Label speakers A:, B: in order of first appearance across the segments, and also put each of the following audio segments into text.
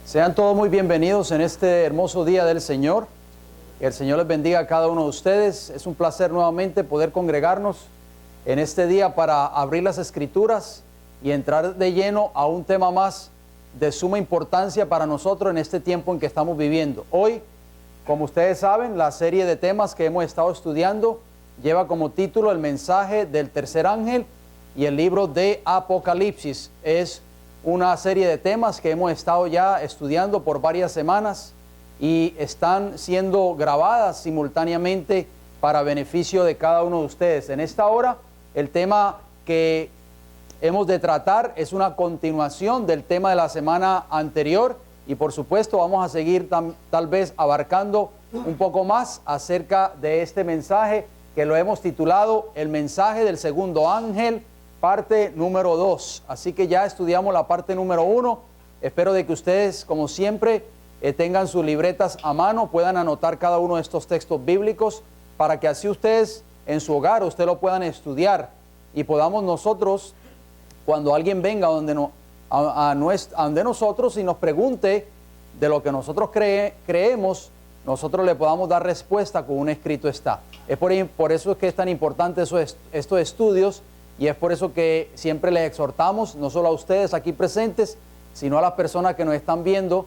A: Sean todos muy bienvenidos en este hermoso día del Señor. Que el Señor les bendiga a cada uno de ustedes. Es un placer nuevamente poder congregarnos en este día para abrir las Escrituras y entrar de lleno a un tema más de suma importancia para nosotros en este tiempo en que estamos viviendo. Hoy, como ustedes saben, la serie de temas que hemos estado estudiando lleva como título el mensaje del tercer ángel y el libro de Apocalipsis. Es una serie de temas que hemos estado ya estudiando por varias semanas y están siendo grabadas simultáneamente para beneficio de cada uno de ustedes. En esta hora, el tema que hemos de tratar es una continuación del tema de la semana anterior y por supuesto vamos a seguir tal vez abarcando un poco más acerca de este mensaje que lo hemos titulado El mensaje del segundo ángel, parte número 2. Así que ya estudiamos la parte número 1. Espero de que ustedes, como siempre, tengan sus libretas a mano, puedan anotar cada uno de estos textos bíblicos para que así ustedes en su hogar, usted lo puedan estudiar y podamos nosotros, cuando alguien venga donde nosotros y nos pregunte de lo que nosotros creemos, nosotros le podamos dar respuesta con un escrito está. Es por eso es que es tan importante estos estudios. Y es por eso que siempre les exhortamos, no solo a ustedes aquí presentes, sino a las personas que nos están viendo,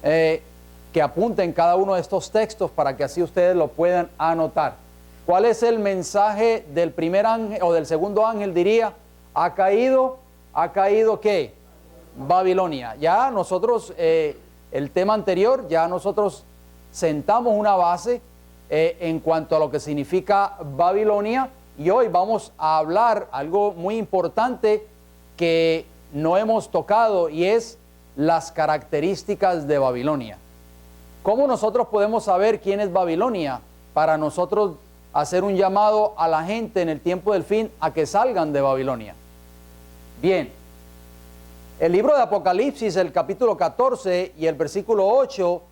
A: que apunten cada uno de estos textos para que así ustedes lo puedan anotar. ¿Cuál es el mensaje del primer ángel o del segundo ángel? Diría, ¿ha caído qué? Babilonia. Ya nosotros, el tema anterior, ya nosotros sentamos una base en cuanto a lo que significa Babilonia. Y hoy vamos a hablar algo muy importante que no hemos tocado y es las características de Babilonia. ¿Cómo nosotros podemos saber quién es Babilonia para nosotros hacer un llamado a la gente en el tiempo del fin a que salgan de Babilonia? Bien, el libro de Apocalipsis, el capítulo 14 y el versículo 8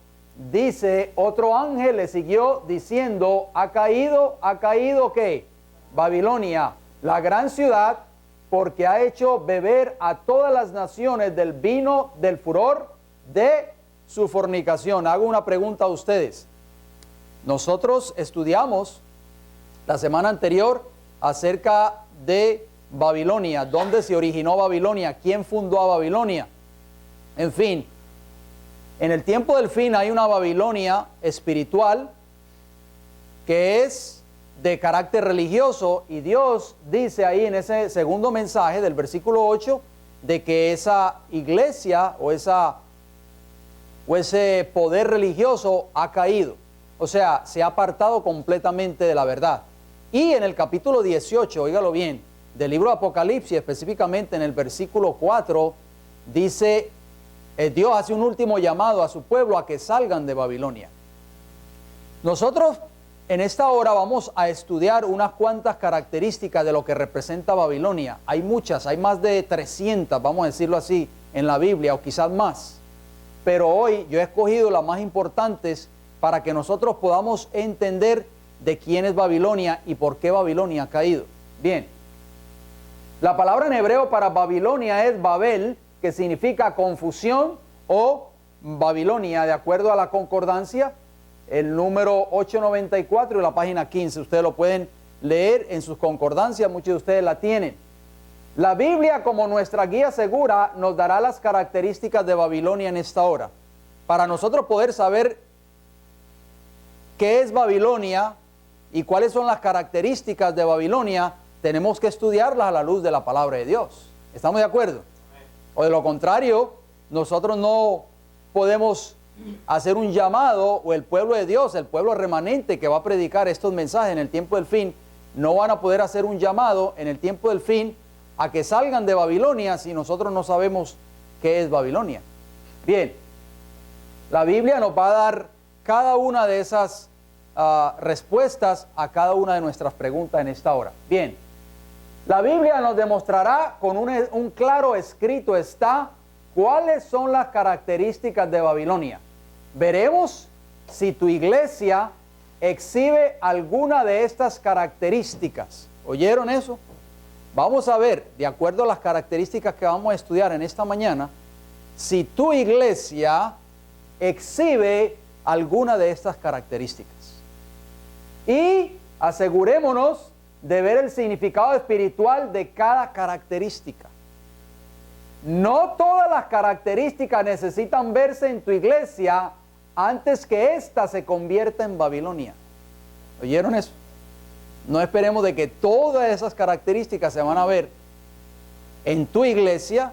A: dice, otro ángel le siguió diciendo, ¿ha caído qué? Babilonia, la gran ciudad, porque ha hecho beber a todas las naciones del vino del furor de su fornicación. Hago una pregunta a ustedes. Nosotros estudiamos la semana anterior acerca de Babilonia, dónde se originó Babilonia, quién fundó a Babilonia. En fin, en el tiempo del fin hay una Babilonia espiritual que es de carácter religioso y Dios dice ahí en ese segundo mensaje del versículo 8 de que esa iglesia o ese poder religioso ha caído, o sea, se ha apartado completamente de la verdad. Y en el capítulo 18, óigalo bien, del libro de Apocalipsis, específicamente en el versículo 4, dice, Dios hace un último llamado a su pueblo a que salgan de Babilonia. Nosotros en esta hora vamos a estudiar unas cuantas características de lo que representa Babilonia. Hay muchas, hay más de 300, vamos a decirlo así, en la Biblia o quizás más. Pero hoy yo he escogido las más importantes para que nosotros podamos entender de quién es Babilonia y por qué Babilonia ha caído. Bien, la palabra en hebreo para Babilonia es Babel, que significa confusión o Babilonia, de acuerdo a la concordancia. El número 894 y la página 15. Ustedes lo pueden leer en sus concordancias, muchos de ustedes la tienen. La Biblia, como nuestra guía segura, nos dará las características de Babilonia en esta hora. Para nosotros poder saber qué es Babilonia y cuáles son las características de Babilonia, tenemos que estudiarlas a la luz de la palabra de Dios. ¿Estamos de acuerdo? O de lo contrario, nosotros no podemos hacer un llamado, o el pueblo de Dios, el pueblo remanente que va a predicar estos mensajes en el tiempo del fin, no van a poder hacer un llamado en el tiempo del fin a que salgan de Babilonia si nosotros no sabemos qué es Babilonia. Bien, la Biblia nos va a dar cada una de esas respuestas a cada una de nuestras preguntas en esta hora. Bien, la Biblia nos demostrará con un claro escrito está cuáles son las características de Babilonia. Veremos si tu iglesia exhibe alguna de estas características. ¿Oyeron eso? Vamos a ver, de acuerdo a las características que vamos a estudiar en esta mañana, si tu iglesia exhibe alguna de estas características. Y asegurémonos de ver el significado espiritual de cada característica. No todas las características necesitan verse en tu iglesia antes que ésta se convierta en Babilonia. ¿Oyeron eso? No esperemos de que todas esas características se van a ver en tu iglesia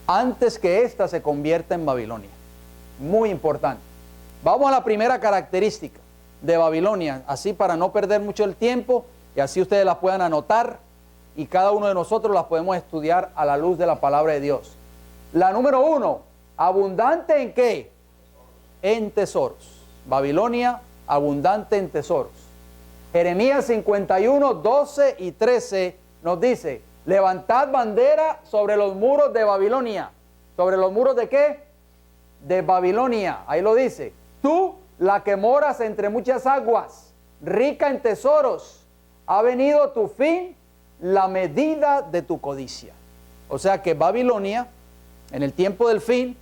A: antes que ésta se convierta en Babilonia. Muy importante. Vamos a la primera característica de Babilonia, así para no perder mucho el tiempo y así ustedes las puedan anotar y cada uno de nosotros las podemos estudiar a la luz de la palabra de Dios. La número 1, abundante ¿en qué? En tesoros. Babilonia, abundante en tesoros. Jeremías 51, 12 y 13 nos dice: levantad bandera sobre los muros de Babilonia. ¿Sobre los muros de qué? De Babilonia. Ahí lo dice. Tú, la que moras entre muchas aguas, rica en tesoros, ha venido tu fin, la medida de tu codicia. O sea que Babilonia, en el tiempo del fin,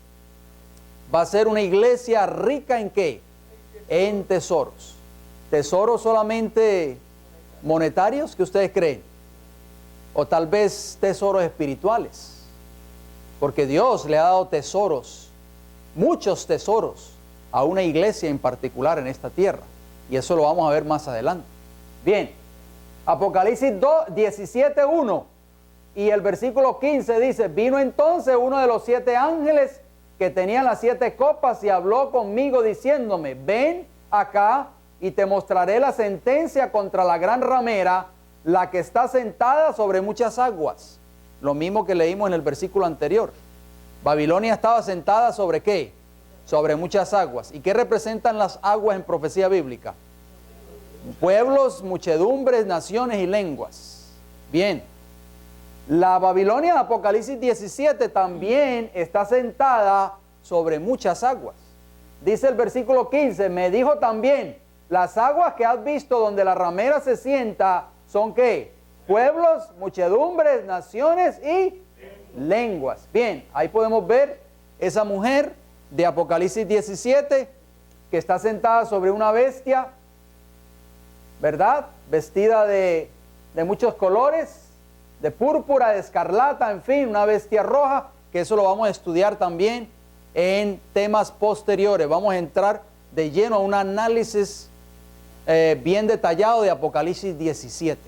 A: va a ser una iglesia rica ¿en qué? En tesoros. ¿Tesoros solamente monetarios que ustedes creen? O tal vez tesoros espirituales. Porque Dios le ha dado tesoros, muchos tesoros, a una iglesia en particular en esta tierra. Y eso lo vamos a ver más adelante. Bien, Apocalipsis 17:1 y el versículo 15 dice: vino entonces uno de los 7 ángeles que tenían las 7 copas y habló conmigo diciéndome: ven acá y te mostraré la sentencia contra la gran ramera, la que está sentada sobre muchas aguas. Lo mismo que leímos en el versículo anterior. Babilonia estaba sentada sobre ¿qué? Sobre muchas aguas. ¿Y qué representan las aguas en profecía bíblica? Pueblos, muchedumbres, naciones y lenguas. Bien, la Babilonia de Apocalipsis 17 también está sentada sobre muchas aguas. Dice el versículo 15: me dijo también, las aguas que has visto donde la ramera se sienta son ¿qué? Pueblos, muchedumbres, naciones y lenguas. Bien, ahí podemos ver esa mujer de Apocalipsis 17 que está sentada sobre una bestia, ¿verdad? Vestida de muchos colores, de púrpura, de escarlata, en fin, una bestia roja, que eso lo vamos a estudiar también en temas posteriores. Vamos a entrar de lleno a un análisis bien detallado de Apocalipsis 17,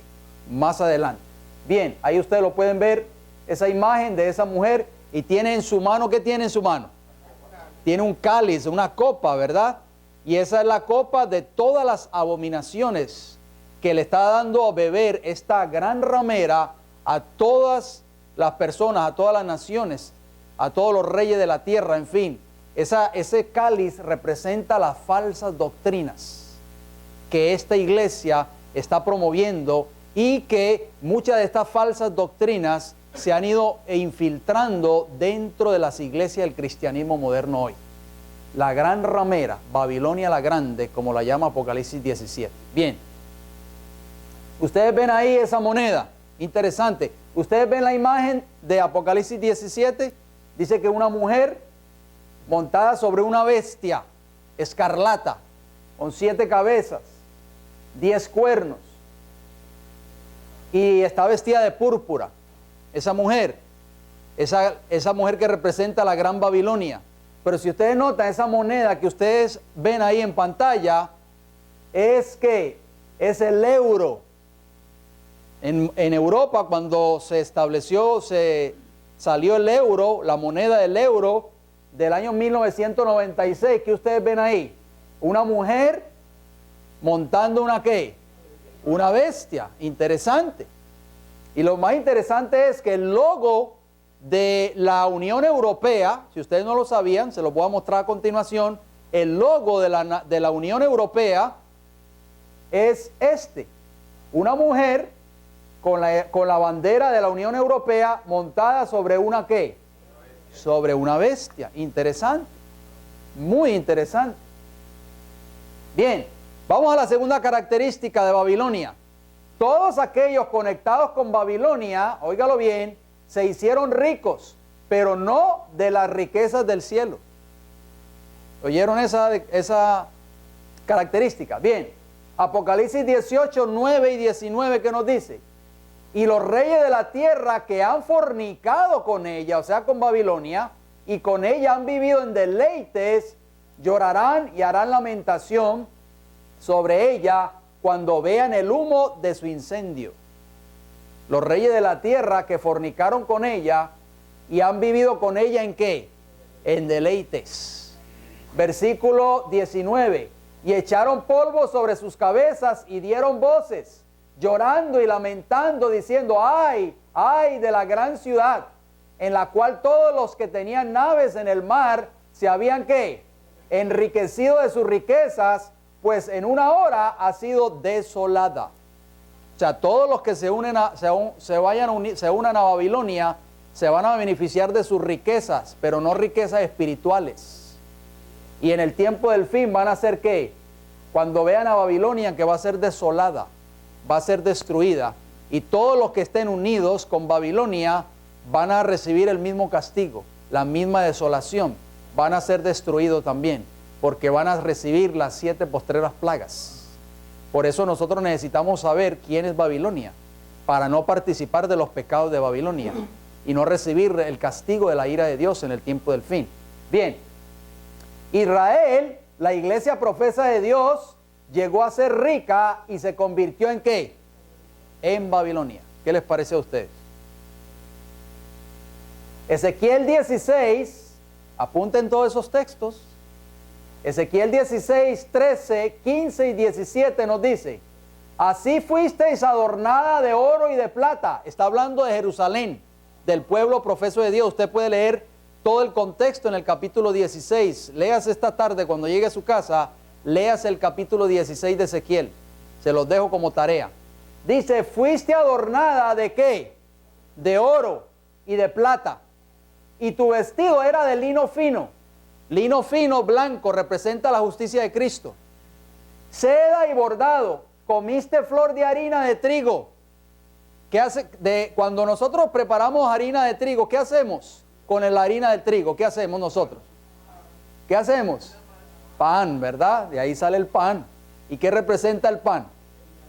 A: más adelante. Bien, ahí ustedes lo pueden ver, esa imagen de esa mujer, y tiene en su mano, ¿qué tiene en su mano? Tiene un cáliz, una copa, ¿verdad? Y esa es la copa de todas las abominaciones que le está dando a beber esta gran ramera a todas las personas, a todas las naciones, a todos los reyes de la tierra, en fin. Ese cáliz representa las falsas doctrinas que esta iglesia está promoviendo y que muchas de estas falsas doctrinas se han ido infiltrando dentro de las iglesias del cristianismo moderno hoy. La gran ramera, Babilonia la Grande, como la llama Apocalipsis 17. Bien, ustedes ven ahí esa moneda, interesante. Ustedes ven la imagen de Apocalipsis 17, dice que una mujer montada sobre una bestia escarlata, con 7 cabezas, 10 cuernos, y está vestida de púrpura. Esa mujer que representa la gran Babilonia. Pero si ustedes notan, esa moneda que ustedes ven ahí en pantalla, es el euro. En Europa, cuando se salió el euro, la moneda del euro del año 1996, que ustedes ven ahí, una mujer montando una ¿qué? Una bestia. Interesante. Y lo más interesante es que el logo de la Unión Europea, si ustedes no lo sabían, se lo voy a mostrar a continuación, el logo de la Unión Europea es una mujer con la bandera de la Unión Europea montada sobre una ¿qué? Sobre una bestia. Interesante, muy interesante. Bien, vamos a la segunda característica de Babilonia. Todos aquellos conectados con Babilonia, óigalo bien, se hicieron ricos pero no de las riquezas del cielo. ¿Oyeron esa característica? Bien, Apocalipsis 18, 9 y 19, ¿qué nos dice? Y los reyes de la tierra que han fornicado con ella, o sea, con Babilonia, y con ella han vivido en deleites, llorarán y harán lamentación sobre ella cuando vean el humo de su incendio. Los reyes de la tierra que fornicaron con ella y han vivido con ella ¿en qué? En deleites. Versículo 19. Y echaron polvo sobre sus cabezas y dieron voces, llorando y lamentando, diciendo: ay, ay de la gran ciudad, en la cual todos los que tenían naves en el mar se habían ¿qué? Enriquecido de sus riquezas, pues en una hora ha sido desolada. O sea, todos los que se unan a Babilonia se van a beneficiar de sus riquezas, pero no riquezas espirituales. Y en el tiempo del fin van a ser ¿qué? Cuando vean a Babilonia, que va a ser desolada, va a ser destruida, y todos los que estén unidos con Babilonia van a recibir el mismo castigo, la misma desolación, van a ser destruidos también, porque van a recibir las 7 postreras plagas. Por eso nosotros necesitamos saber quién es Babilonia, para no participar de los pecados de Babilonia y no recibir el castigo de la ira de Dios en el tiempo del fin. Bien, Israel, la iglesia profesa de Dios, llegó a ser rica y se convirtió ¿en qué? En Babilonia. ¿Qué les parece a ustedes? Ezequiel 16, apunten todos esos textos. Ezequiel 16, 13, 15 y 17 nos dice: así fuisteis adornada de oro y de plata. Está hablando de Jerusalén, del pueblo profeso de Dios. Usted puede leer todo el contexto en el capítulo 16. Léase esta tarde cuando llegue a su casa, léase el capítulo 16 de Ezequiel. Se los dejo como tarea. Dice: fuiste adornada ¿de qué? De oro y de plata. Y tu vestido era de lino fino. Lino fino, blanco, representa la justicia de Cristo. Seda y bordado. Comiste flor de harina de trigo. ¿Qué hace? Cuando nosotros preparamos harina de trigo, ¿qué hacemos con la harina de trigo? ¿Qué hacemos nosotros? ¿Qué hacemos? Pan, ¿verdad? De ahí sale el pan. ¿Y qué representa el pan?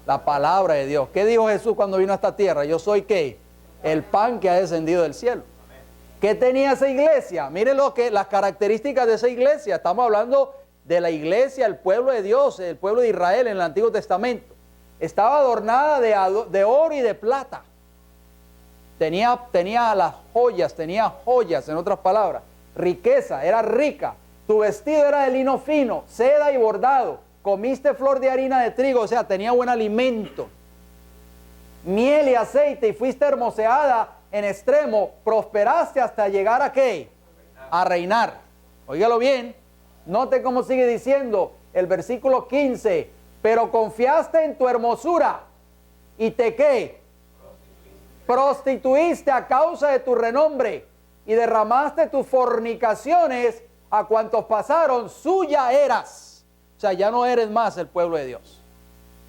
A: La palabra de Dios. ¿Qué dijo Jesús cuando vino a esta tierra? Yo soy ¿qué? El pan que ha descendido del cielo. ¿Qué tenía esa iglesia? Miren las características de esa iglesia. Estamos hablando de la iglesia, el pueblo de Dios, el pueblo de Israel en el Antiguo Testamento. Estaba adornada de oro y de plata. Tenía las joyas, en otras palabras. Riqueza, era rica. Tu vestido era de lino fino, seda y bordado. Comiste flor de harina de trigo, o sea, tenía buen alimento. Miel y aceite, y fuiste hermoseada en extremo, prosperaste hasta llegar ¿a qué? A reinar. Óigalo bien, note cómo sigue diciendo el versículo 15, pero confiaste en tu hermosura y te ¿qué? Prostituiste a causa de tu renombre y derramaste tus fornicaciones a cuantos pasaron, suya eras. O sea, ya no eres más el pueblo de Dios,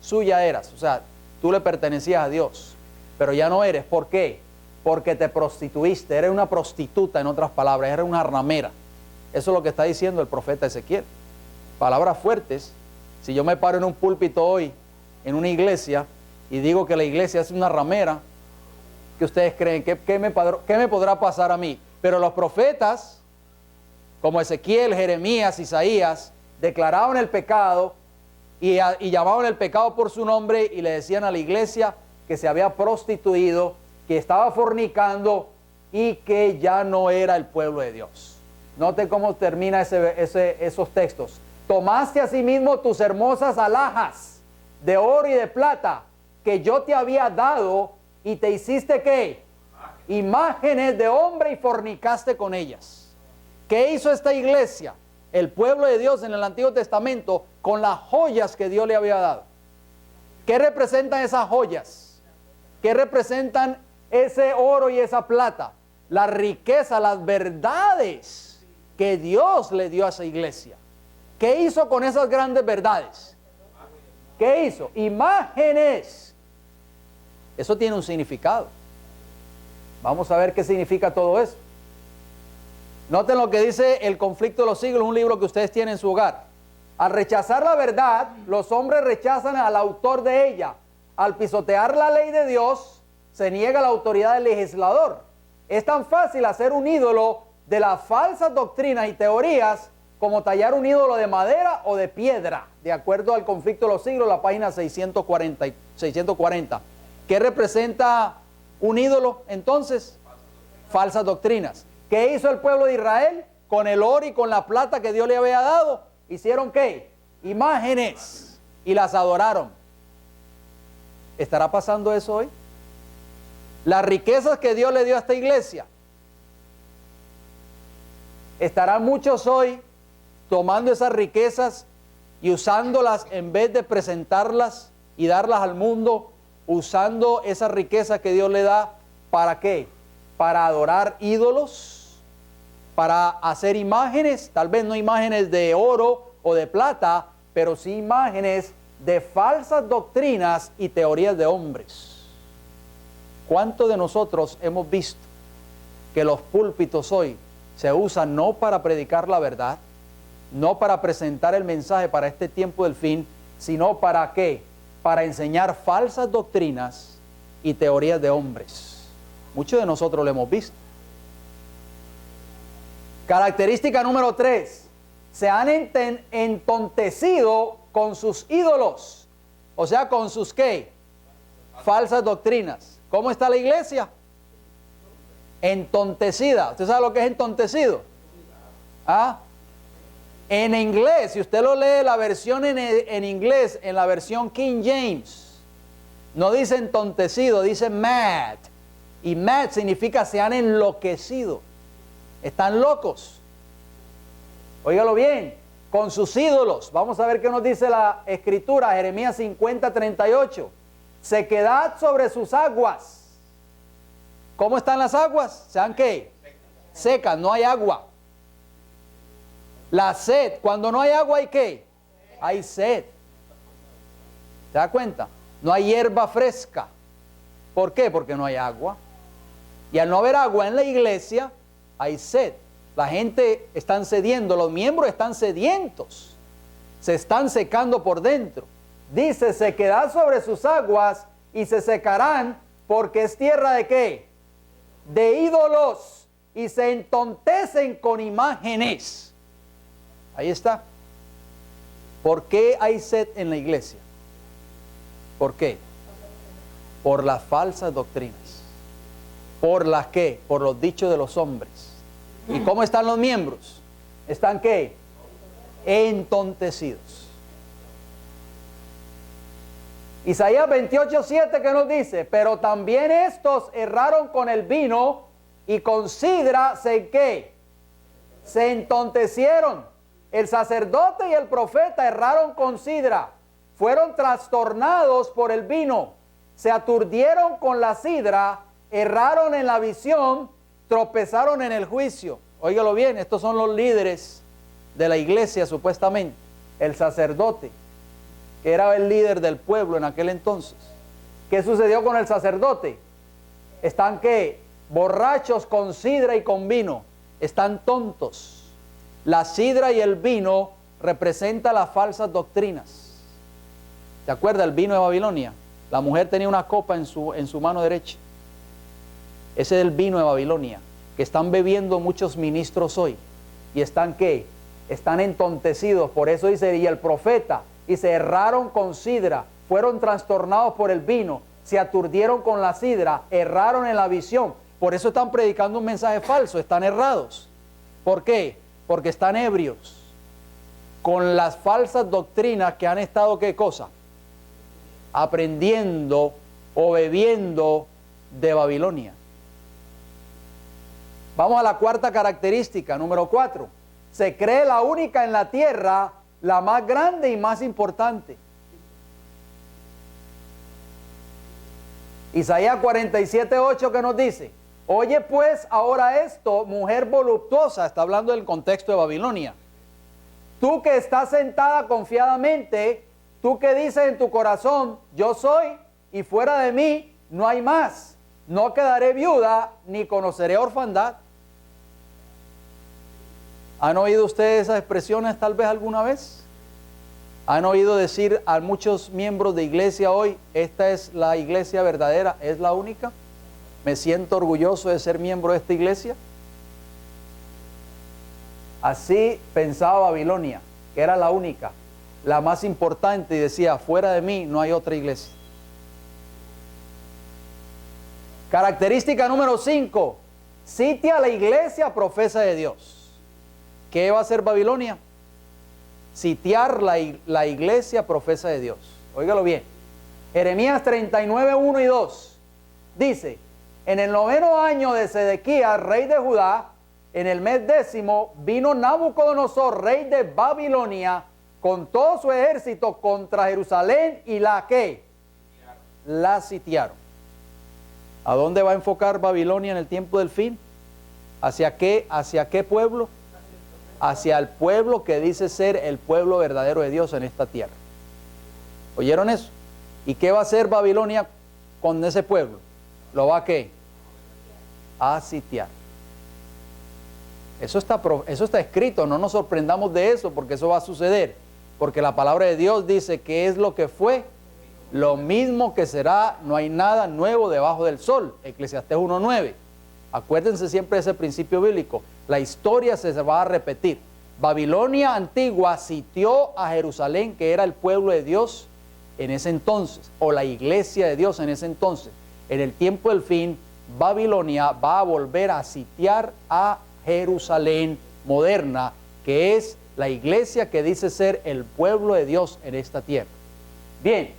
A: suya eras, o sea, tú le pertenecías a Dios, pero ya no eres. ¿Por qué? Porque te prostituiste, eres una prostituta, en otras palabras, eres una ramera. Eso es lo que está diciendo el profeta Ezequiel. Palabras fuertes. Si yo me paro en un púlpito hoy, en una iglesia, y digo que la iglesia es una ramera, ¿qué ustedes creen? ¿Qué me podrá pasar a mí? Pero los profetas, como Ezequiel, Jeremías, Isaías, declaraban el pecado y llamaban el pecado por su nombre y le decían a la iglesia que se había prostituido, que estaba fornicando y que ya no era el pueblo de Dios. Note cómo termina esos textos. Tomaste asimismo tus hermosas alhajas de oro y de plata que yo te había dado y te hiciste ¿qué? Imágenes de hombre y fornicaste con ellas. ¿Qué hizo esta iglesia? El pueblo de Dios en el Antiguo Testamento con las joyas que Dios le había dado. ¿Qué representan esas joyas? ¿Qué representan ese oro y esa plata? La riqueza, las verdades que Dios le dio a esa iglesia. ¿Qué hizo con esas grandes verdades? ¿Qué hizo? Imágenes. Eso tiene un significado. Vamos a ver qué significa todo eso. Noten lo que dice El conflicto de los siglos, un libro que ustedes tienen en su hogar. Al rechazar la verdad, los hombres rechazan al autor de ella. Al pisotear la ley de Dios, se niega la autoridad del legislador. Es tan fácil hacer un ídolo de las falsas doctrinas y teorías como tallar un ídolo de madera o de piedra, de acuerdo al conflicto de los siglos, la página 640. ¿Qué representa un ídolo entonces? Falsas doctrinas. ¿Qué hizo el pueblo de Israel? Con el oro y con la plata que Dios le había dado, ¿hicieron qué? Imágenes, y las adoraron. ¿Estará pasando eso hoy? Las riquezas que Dios le dio a esta iglesia, ¿estarán muchos hoy tomando esas riquezas y usándolas en vez de presentarlas y darlas al mundo, usando esas riquezas que Dios le da? ¿Para qué? Para adorar ídolos, para hacer imágenes, tal vez no imágenes de oro o de plata, pero sí imágenes de falsas doctrinas y teorías de hombres. ¿Cuántos de nosotros hemos visto que los púlpitos hoy se usan no para predicar la verdad, no para presentar el mensaje para este tiempo del fin, sino para qué? Para enseñar falsas doctrinas y teorías de hombres? Muchos de nosotros lo hemos visto. Característica número 3. Se han entontecido con sus ídolos. O sea, con sus ¿qué? Falsas doctrinas. ¿Cómo está la iglesia? Entontecida. ¿Usted sabe lo que es entontecido? ¿Ah? En inglés, si usted lo lee la versión en inglés, en la versión King James, no dice entontecido, dice mad. Y mad significa se han enloquecido. Están locos. Óigalo bien, con sus ídolos. Vamos a ver qué nos dice la escritura, Jeremías 50:38. Sequedad sobre sus aguas. ¿Cómo están las aguas? ¿Sean qué? Secas, no hay agua. La sed, cuando no hay agua, ¿hay qué? Hay sed. ¿Se da cuenta? No hay hierba fresca. ¿Por qué? Porque no hay agua. Y al no haber agua en la iglesia, hay sed. La gente está sediendo, los miembros están sedientos. Se están secando por dentro. Dice, sequedad sobre sus aguas y se secarán porque es tierra de ¿qué? De ídolos, y se entontecen con imágenes. Ahí está. ¿Por qué hay sed en la iglesia? ¿Por qué? Por las falsas doctrinas. ¿Por las qué? Por los dichos de los hombres. ¿Y cómo están los miembros? ¿Están qué? Entontecidos. Isaías 28:7 que nos dice, pero también estos erraron con el vino y con sidra ¿qué? Se entontecieron. El sacerdote y el profeta erraron con sidra, fueron trastornados por el vino, se aturdieron con la sidra, erraron en la visión, tropezaron en el juicio. Óigalo bien, estos son los líderes de la iglesia supuestamente. El sacerdote, que era el líder del pueblo en aquel entonces. ¿Qué sucedió con el sacerdote? Están ¿qué? Borrachos con sidra y con vino. Están tontos. La sidra y el vino representan las falsas doctrinas. ¿Te acuerdas el vino de Babilonia? La mujer tenía una copa en su mano derecha. Ese es el vino de Babilonia, que están bebiendo muchos ministros hoy. ¿Y están qué? Están entontecidos. Por eso dice, y el profeta, y se erraron con sidra, fueron trastornados por el vino, se aturdieron con la sidra, erraron en la visión. Por eso están predicando un mensaje falso, están errados. ¿Por qué? Porque están ebrios con las falsas doctrinas que han estado, ¿qué cosa? Aprendiendo o bebiendo de Babilonia. Vamos a la cuarta característica, número 4. Se cree la única en la tierra, la más grande y más importante. Isaías 47:8 que nos dice, oye pues ahora esto, mujer voluptuosa, está hablando del contexto de Babilonia. Tú que estás sentada confiadamente, tú que dices en tu corazón, yo soy y fuera de mí no hay más. No quedaré viuda ni conoceré orfandad. ¿Han oído ustedes esas expresiones tal vez alguna vez? ¿Han oído decir a muchos miembros de iglesia hoy, esta es la iglesia verdadera, es la única? ¿Me siento orgulloso de ser miembro de esta iglesia? Así pensaba Babilonia, que era la única, la más importante, y decía, fuera de mí no hay otra iglesia. Característica número 5, sitia la iglesia profesa de Dios. ¿Qué va a hacer Babilonia? Sitiar la iglesia profesa de Dios. Óigalo bien. Jeremías 39, 1 y 2 dice, en el 9º año de Sedequías, rey de Judá, en el mes 10º, vino Nabucodonosor, rey de Babilonia, con todo su ejército contra Jerusalén y la ¿qué? La sitiaron. ¿A dónde va a enfocar Babilonia en el tiempo del fin? ¿Hacia qué pueblo? Hacia el pueblo que dice ser el pueblo verdadero de Dios en esta tierra. ¿Oyeron eso? ¿Y qué va a hacer Babilonia con ese pueblo? ¿Lo va a qué? A sitiar. Eso está escrito, no nos sorprendamos de eso porque eso va a suceder. Porque la palabra de Dios dice que es lo que fue, lo mismo que será, no hay nada nuevo debajo del sol. Eclesiastés 1:9. Acuérdense siempre de ese principio bíblico. La historia se va a repetir. Babilonia antigua sitió a Jerusalén, que era el pueblo de Dios en ese entonces, o la iglesia de Dios en ese entonces. En el tiempo del fin, Babilonia va a volver a sitiar a Jerusalén moderna, que es la iglesia que dice ser el pueblo de Dios en esta tierra. Bien,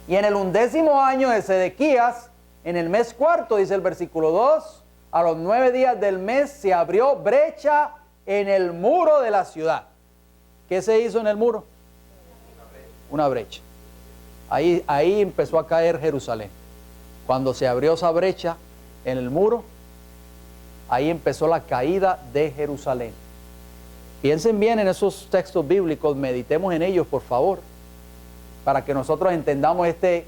A: y en el 11º año de Sedequías, en el mes 4, dice el versículo 2, a los 9 días del mes se abrió brecha en el muro de la ciudad. ¿Qué se hizo en el muro? Una brecha. Ahí empezó a caer Jerusalén. Cuando se abrió esa brecha en el muro, ahí empezó la caída de Jerusalén. Piensen bien en esos textos bíblicos, meditemos en ellos, por favor, para que nosotros entendamos este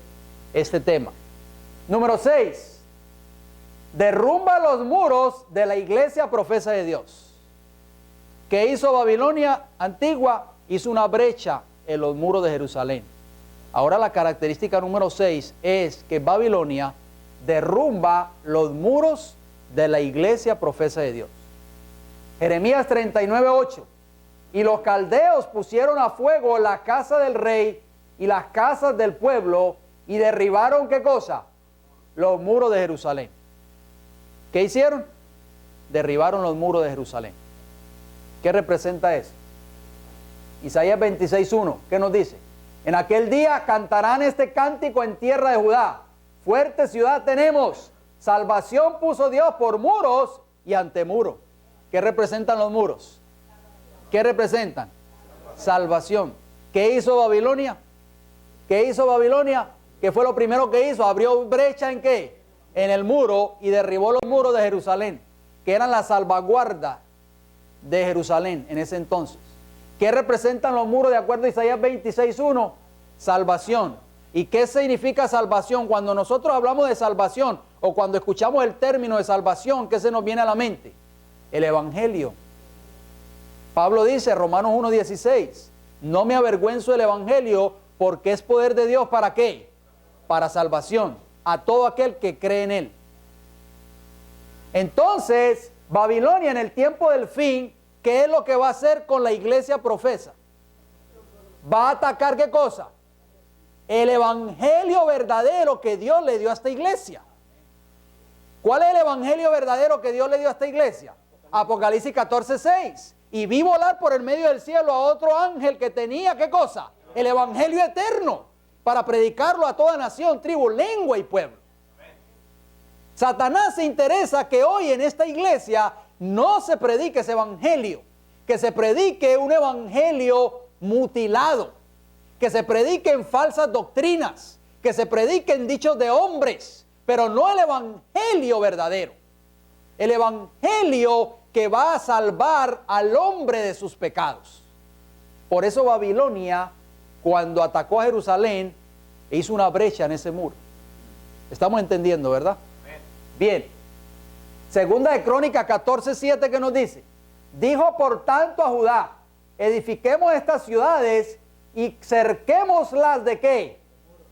A: tema. Número 6, derrumba los muros de la iglesia profesa de Dios. ¿Qué hizo Babilonia antigua? Hizo una brecha en los muros de Jerusalén. Ahora la característica número 6 es que Babilonia derrumba los muros de la iglesia profesa de Dios. Jeremías 39:8. Y los caldeos pusieron a fuego la casa del rey y las casas del pueblo y derribaron ¿qué cosa? Los muros de Jerusalén. ¿Qué hicieron? Derribaron los muros de Jerusalén. ¿Qué representa eso? Isaías 26:1, ¿qué nos dice? En aquel día cantarán este cántico en tierra de Judá. Fuerte ciudad tenemos, salvación puso Dios por muros y antemuro. ¿Qué representan los muros? ¿Qué representan? Salvación. ¿Qué hizo Babilonia? ¿Qué hizo Babilonia? ¿Qué fue lo primero que hizo? Abrió brecha ¿en qué? En el muro y derribó los muros de Jerusalén, que eran la salvaguarda de Jerusalén en ese entonces. ¿Qué representan los muros de acuerdo a Isaías 26:1? Salvación. ¿Y qué significa salvación? Cuando nosotros hablamos de salvación o cuando escuchamos el término de salvación, ¿qué se nos viene a la mente? El Evangelio. Pablo dice, Romanos 1:16, no me avergüenzo del Evangelio porque es poder de Dios, ¿para qué? Para salvación a todo aquel que cree en él. Entonces, Babilonia en el tiempo del fin, ¿qué es lo que va a hacer con la iglesia profesa? Va a atacar ¿qué cosa? El evangelio verdadero que Dios le dio a esta iglesia. ¿Cuál es el evangelio verdadero que Dios le dio a esta iglesia? Apocalipsis 14:6. Y vi volar por el medio del cielo a otro ángel que tenía ¿qué cosa? El evangelio eterno, para predicarlo a toda nación, tribu, lengua y pueblo. Satanás se interesa que hoy en esta iglesia no se predique ese evangelio, que se predique un evangelio mutilado, que se prediquen falsas doctrinas, que se prediquen dichos de hombres, pero no el evangelio verdadero, el evangelio que va a salvar al hombre de sus pecados. Por eso Babilonia, cuando atacó a Jerusalén, hizo una brecha en ese muro. Estamos entendiendo, ¿verdad? Bien. Segunda de Crónicas 14:7, que nos dice, Dijo por tanto a Judá, edifiquemos estas ciudades y cerquémoslas ¿de qué?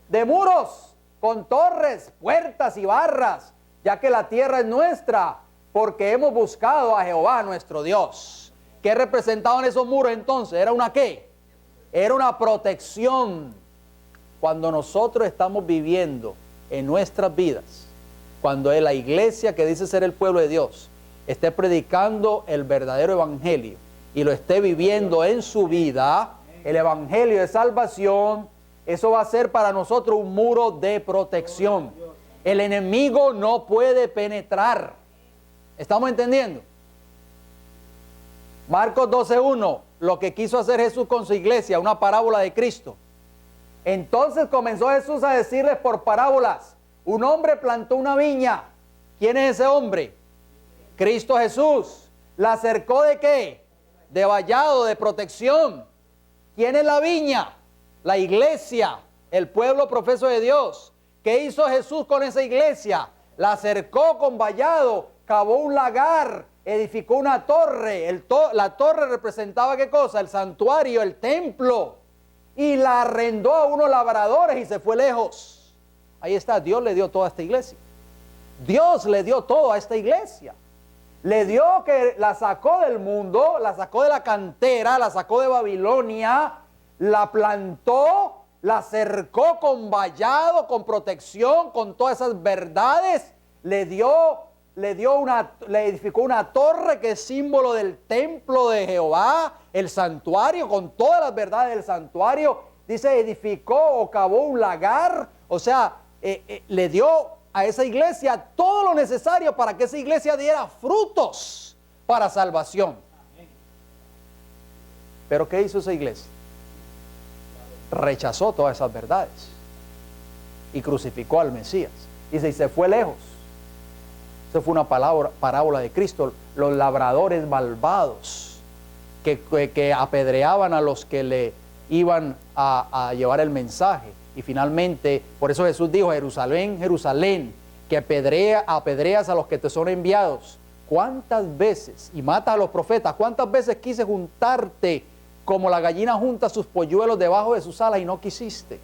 A: De muros, con torres, puertas y barras, ya que la tierra es nuestra, porque hemos buscado a Jehová nuestro Dios. ¿Qué representaban esos muros entonces? ¿Era una qué? Era una protección. Cuando nosotros estamos viviendo en nuestras vidas, cuando es la iglesia que dice ser el pueblo de Dios, esté predicando el verdadero evangelio y lo esté viviendo en su vida, el evangelio de salvación, eso va a ser para nosotros un muro de protección. El enemigo no puede penetrar. ¿Estamos entendiendo? Marcos 12:1, lo que quiso hacer Jesús con su iglesia, una parábola de Cristo. Entonces comenzó Jesús a decirles por parábolas: un hombre plantó una viña. ¿Quién es ese hombre? Cristo Jesús. ¿La cercó de qué? De vallado, de protección. ¿Quién es la viña? La iglesia, el pueblo profeso de Dios. ¿Qué hizo Jesús con esa iglesia? La cercó con vallado, cavó un lagar, edificó una torre. La torre representaba ¿qué cosa? El santuario, el templo. Y la arrendó a unos labradores y se fue lejos. Ahí está, Dios le dio todo a esta iglesia. Dios le dio todo a esta iglesia. Le dio que la sacó del mundo, la sacó de la cantera, la sacó de Babilonia, la plantó, la cercó con vallado, con protección, con todas esas verdades. Le edificó una torre que es símbolo del templo de Jehová, el santuario, con todas las verdades del santuario. Dice, edificó o cavó un lagar, o sea, le dio a esa iglesia todo lo necesario para que esa iglesia diera frutos para salvación. Pero ¿qué hizo esa iglesia? Rechazó todas esas verdades y crucificó al Mesías. Dice, y se fue lejos. Eso fue una parábola de Cristo. Los labradores malvados que apedreaban a los que le iban a llevar el mensaje. Y finalmente, por eso Jesús dijo, Jerusalén, Jerusalén, que apedreas a los que te son enviados. ¿Cuántas veces, y matas a los profetas, cuántas veces quise juntarte como la gallina junta sus polluelos debajo de sus alas y no quisiste?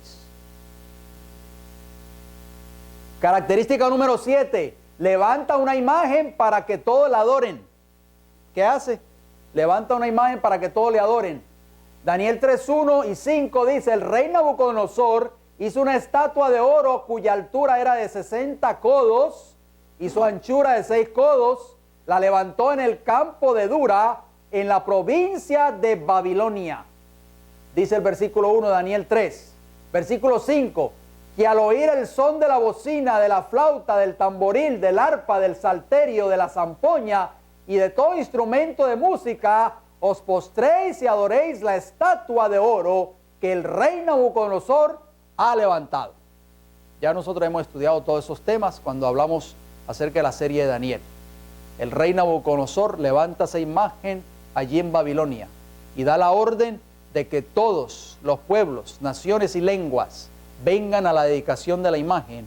A: Característica número 7, levanta una imagen para que todos la adoren. ¿Qué hace? Levanta una imagen para que todos le adoren. Daniel 3:1 y 5 dice, el rey Nabucodonosor hizo una estatua de oro cuya altura era de 60 codos y su anchura de 6 codos. La levantó en el campo de Dura, en la provincia de Babilonia. Dice el versículo 1 de Daniel 3. Versículo 5, que al oír el son de la bocina, de la flauta, del tamboril, del arpa, del salterio, de la zampoña y de todo instrumento de música, os postréis y adoréis la estatua de oro que el rey Nabucodonosor ha levantado. Ya nosotros hemos estudiado todos esos temas cuando hablamos acerca de la serie de Daniel. El rey Nabucodonosor levanta esa imagen allí en Babilonia y da la orden de que todos los pueblos, naciones y lenguas vengan a la dedicación de la imagen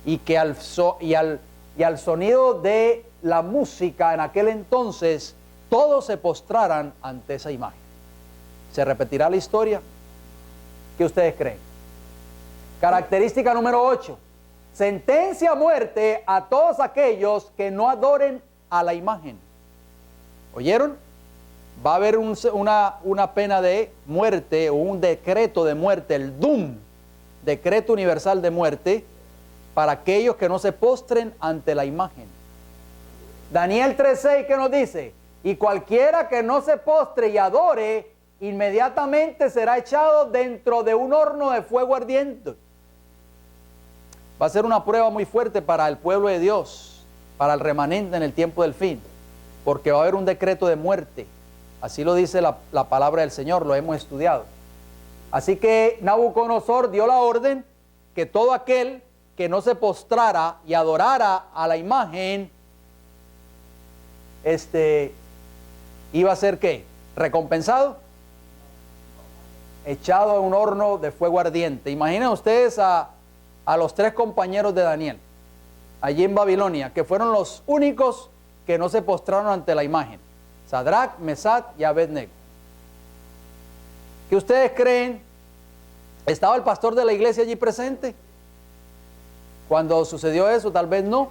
A: y que al sonido de la música en aquel entonces todos se postraran ante esa imagen. ¿Se repetirá la historia? ¿Qué ustedes creen? Característica número 8. Sentencia a muerte a todos aquellos que no adoren a la imagen. ¿Oyeron? Va a haber una pena de muerte o un decreto de muerte, el DUM, decreto universal de muerte, para aquellos que no se postren ante la imagen. Daniel 3:6, ¿qué nos dice? Y cualquiera que no se postre y adore, inmediatamente será echado dentro de un horno de fuego ardiente. Va a ser una prueba muy fuerte para el pueblo de Dios, para el remanente en el tiempo del fin, porque va a haber un decreto de muerte. Así lo dice la palabra del Señor, lo hemos estudiado. Así que Nabucodonosor dio la orden que todo aquel que no se postrara y adorara a la imagen, iba a ser ¿qué? Recompensado, echado a un horno de fuego ardiente. Imaginen ustedes a los 3 compañeros de Daniel allí en Babilonia, que fueron los únicos que no se postraron ante la imagen. Sadrach, Mesach y Abednego. ¿Qué ustedes creen? ¿Estaba el pastor de la iglesia allí presente cuando sucedió eso? Tal vez no.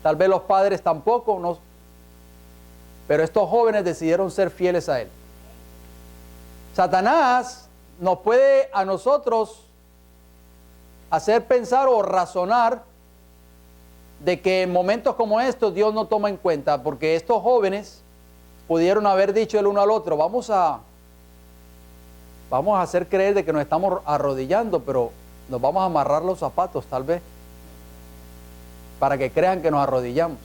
A: Tal vez los padres tampoco. No. Pero estos jóvenes decidieron ser fieles a él. Satanás nos puede a nosotros hacer pensar o razonar de que en momentos como estos Dios no toma en cuenta, porque estos jóvenes pudieron haber dicho el uno al otro, vamos a hacer creer de que nos estamos arrodillando, pero nos vamos a amarrar los zapatos tal vez, para que crean que nos arrodillamos.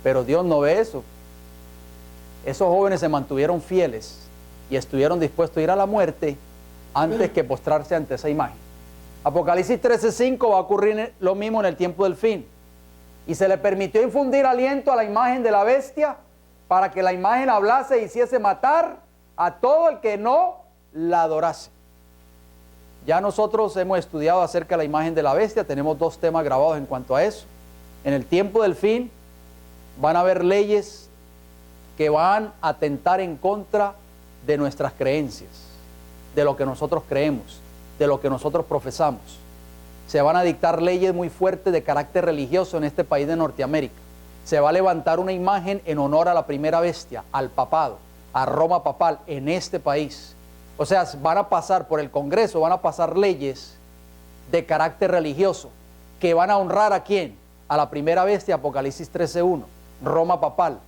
A: Pero Dios no ve eso. Esos jóvenes se mantuvieron fieles y estuvieron dispuestos a ir a la muerte antes que postrarse ante esa imagen. Apocalipsis 13:5 va a ocurrir lo mismo en el tiempo del fin. Y se le permitió infundir aliento a la imagen de la bestia para que la imagen hablase e hiciese matar a todo el que no la adorase. Ya nosotros hemos estudiado acerca de la imagen de la bestia, tenemos 2 temas grabados en cuanto a eso. En el tiempo del fin van a haber leyes que van a atentar en contra de nuestras creencias, de lo que nosotros creemos, de lo que nosotros profesamos. Se van a dictar leyes muy fuertes de carácter religioso en este país de Norteamérica. Se va a levantar una imagen en honor a la primera bestia, al papado, a Roma papal en este país. O sea, van a pasar por el Congreso, van a pasar leyes de carácter religioso que van a honrar ¿a quién? A la primera bestia, Apocalipsis 13:1, Roma papal.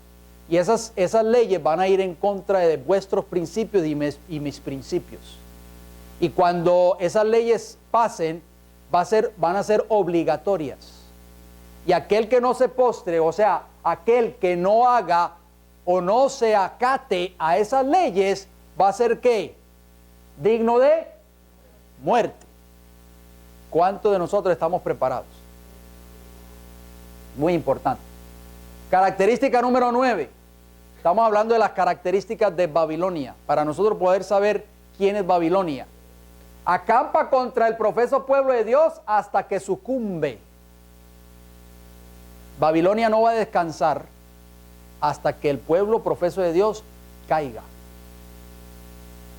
A: Y esas leyes van a ir en contra de vuestros principios y mis principios. Y cuando esas leyes pasen, van a ser obligatorias. Y aquel que no se postre, o sea, aquel que no haga o no se acate a esas leyes, va a ser ¿qué? Digno de muerte. ¿Cuántos de nosotros estamos preparados? Muy importante. Característica número 9. Estamos hablando de las características de Babilonia, para nosotros poder saber quién es Babilonia. Acampa contra el profeso pueblo de Dios hasta que sucumbe. Babilonia no va a descansar hasta que el pueblo profeso de Dios caiga.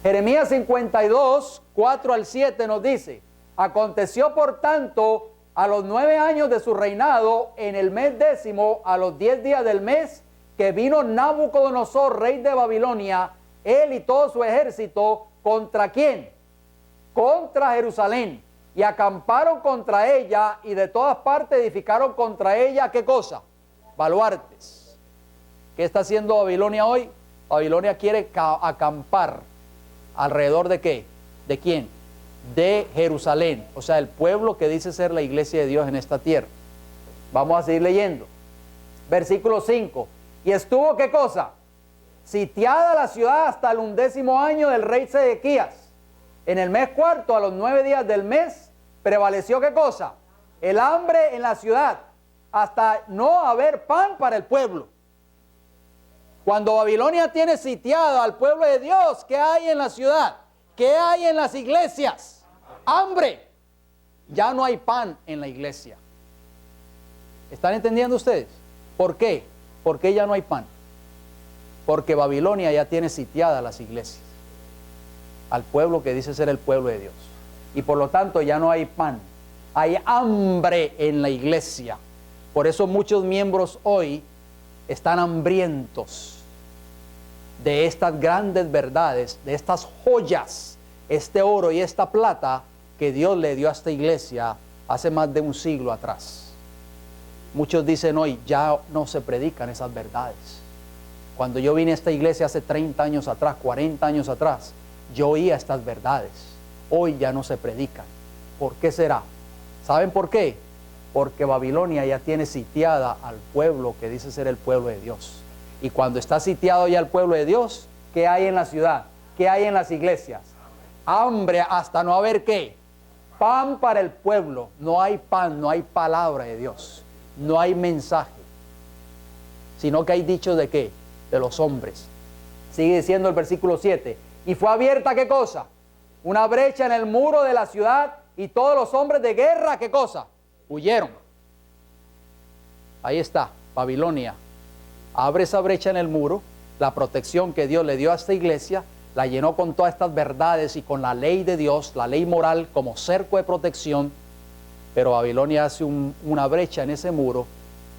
A: Jeremías 52, 4 al 7 nos dice: aconteció por tanto a los 9 años de su reinado, en el mes 10º, a los 10 días del mes, que vino Nabucodonosor, rey de Babilonia, él y todo su ejército, ¿contra quién? Contra Jerusalén. Y acamparon contra ella, y de todas partes edificaron contra ella, ¿qué cosa? Baluartes. ¿Qué está haciendo Babilonia hoy? Babilonia quiere acampar alrededor de ¿qué? ¿De quién? De Jerusalén, o sea, el pueblo que dice ser la iglesia de Dios en esta tierra. Vamos a seguir leyendo. Versículo 5. Y estuvo, ¿qué cosa? Sitiada la ciudad hasta el 11º año del rey Sedequías. En el mes 4, a los 9 días del mes, prevaleció, ¿qué cosa? El hambre en la ciudad, hasta no haber pan para el pueblo. Cuando Babilonia tiene sitiado al pueblo de Dios, ¿qué hay en la ciudad? ¿Qué hay en las iglesias? Hambre. Ya no hay pan en la iglesia. ¿Están entendiendo ustedes? ¿Por qué? ¿Por qué ya no hay pan? Porque Babilonia ya tiene sitiadas las iglesias, al pueblo que dice ser el pueblo de Dios. Y por lo tanto ya no hay pan. Hay hambre en la iglesia. Por eso muchos miembros hoy están hambrientos de estas grandes verdades, de estas joyas, este oro y esta plata que Dios le dio a esta iglesia hace más de un siglo atrás. Muchos dicen hoy, ya no se predican esas verdades. Cuando yo vine a esta iglesia hace 30 años atrás, 40 años atrás, yo oía estas verdades. Hoy ya no se predican. ¿Por qué será? ¿Saben por qué? Porque Babilonia ya tiene sitiada al pueblo que dice ser el pueblo de Dios. Y cuando está sitiado ya el pueblo de Dios, ¿qué hay en la ciudad? ¿Qué hay en las iglesias? Hambre hasta no haber ¿qué? Pan para el pueblo. No hay pan, no hay palabra de Dios. No hay mensaje. Sino que hay dichos de ¿qué? De los hombres. Sigue diciendo el versículo 7. Y fue abierta ¿qué cosa? Una brecha en el muro de la ciudad, y todos los hombres de guerra ¿qué cosa? Huyeron. Ahí está, Babilonia abre esa brecha en el muro, la protección que Dios le dio a esta iglesia, la llenó con todas estas verdades y con la ley de Dios, la ley moral como cerco de protección, pero Babilonia hace una brecha en ese muro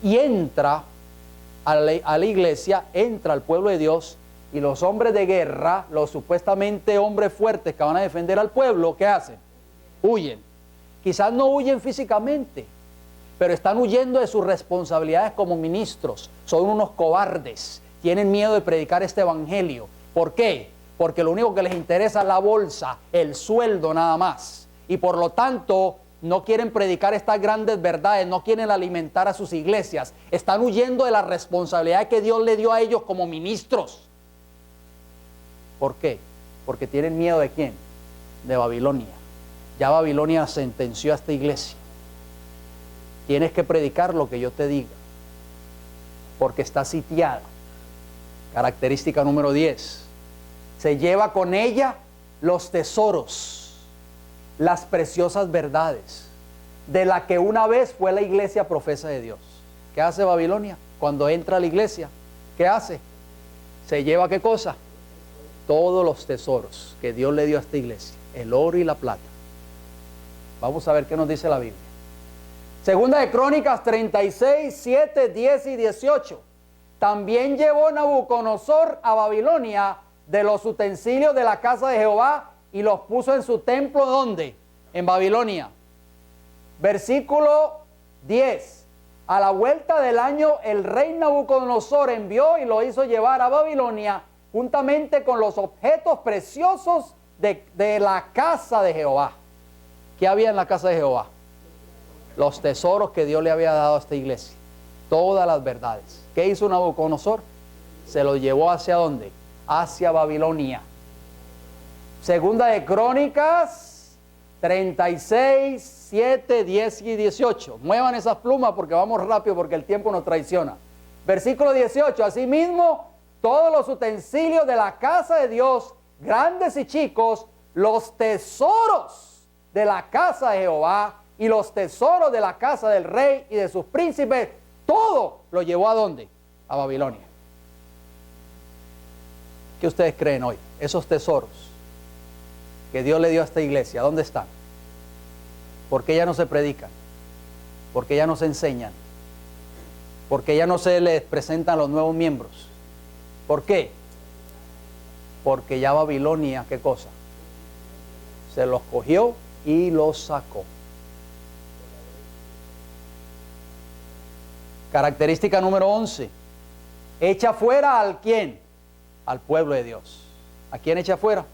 A: y entra a la iglesia, entra al pueblo de Dios, y los hombres de guerra, los supuestamente hombres fuertes que van a defender al pueblo, ¿qué hacen? Huyen. Quizás no huyen físicamente, pero están huyendo de sus responsabilidades como ministros. Son unos cobardes, tienen miedo de predicar este evangelio. ¿Por qué? Porque lo único que les interesa es la bolsa, el sueldo nada más. Y por lo tanto, no quieren predicar estas grandes verdades, no quieren alimentar a sus iglesias. Están huyendo de la responsabilidad que Dios le dio a ellos como ministros. ¿Por qué? Porque tienen miedo ¿de quién? De Babilonia. Ya Babilonia sentenció a esta iglesia. Tienes que predicar lo que yo te diga, porque está sitiada. Característica número 10. Se lleva con ella los tesoros, las preciosas verdades, de la que una vez fue la iglesia profesa de Dios. ¿Qué hace Babilonia? Cuando entra a la iglesia, ¿qué hace? Se lleva ¿qué cosa? Todos los tesoros que Dios le dio a esta iglesia, el oro y la plata. Vamos a ver qué nos dice la Biblia. Segunda de Crónicas 36, 7, 10 y 18. También llevó Nabucodonosor a Babilonia de los utensilios de la casa de Jehová y los puso en su templo, ¿dónde? En Babilonia. Versículo 10. A la vuelta del año, el rey Nabucodonosor envió y lo hizo llevar a Babilonia juntamente con los objetos preciosos de la casa de Jehová. ¿Qué había en la casa de Jehová? Los tesoros que Dios le había dado a esta iglesia. Todas las verdades. ¿Qué hizo Nabucodonosor? Se los llevó ¿hacia dónde? Hacia Babilonia. Segunda de Crónicas 36, 7, 10 y 18. Muevan esas plumas porque vamos rápido, porque el tiempo nos traiciona. Versículo 18. Asimismo, todos los utensilios de la casa de Dios, grandes y chicos, los tesoros de la casa de Jehová y los tesoros de la casa del rey y de sus príncipes, todo lo llevó ¿a dónde? A Babilonia. ¿Qué ustedes creen hoy? Esos tesoros que Dios le dio a esta iglesia, ¿dónde están? ¿Por qué ya no se predican? ¿Por qué ya no se enseñan? ¿Por qué ya no se les presentan los nuevos miembros? ¿Por qué? Porque ya Babilonia, ¿qué cosa? Se los cogió y los sacó. Característica número 11. Echa fuera ¿al quién? Al pueblo de Dios. ¿A quién echa fuera?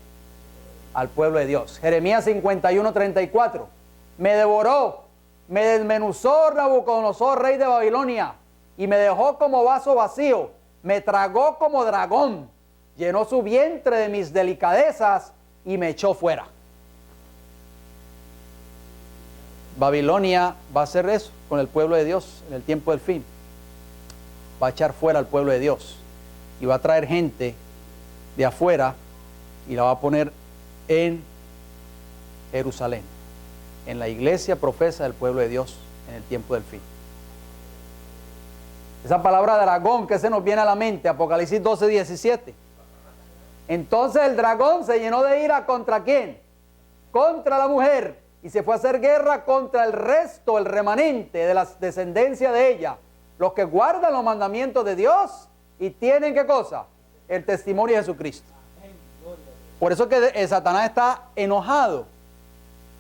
A: Al pueblo de Dios. Jeremías 51, 34. Me devoró, me desmenuzó Nabucodonosor, rey de Babilonia, y me dejó como vaso vacío, me tragó como dragón, llenó su vientre de mis delicadezas y me echó fuera. Babilonia va a hacer eso con el pueblo de Dios en el tiempo del fin. Va a echar fuera al pueblo de Dios y va a traer gente de afuera y la va a poner en Jerusalén, en la iglesia profesa del pueblo de Dios en el tiempo del fin. Esa palabra dragón que se nos viene a la mente, Apocalipsis 12, 17. Entonces el dragón se llenó de ira ¿contra quién? Contra la mujer, y se fue a hacer guerra contra el resto, el remanente de la descendencia de ella, los que guardan los mandamientos de Dios y tienen ¿qué cosa? El testimonio de Jesucristo. Por eso que Satanás está enojado,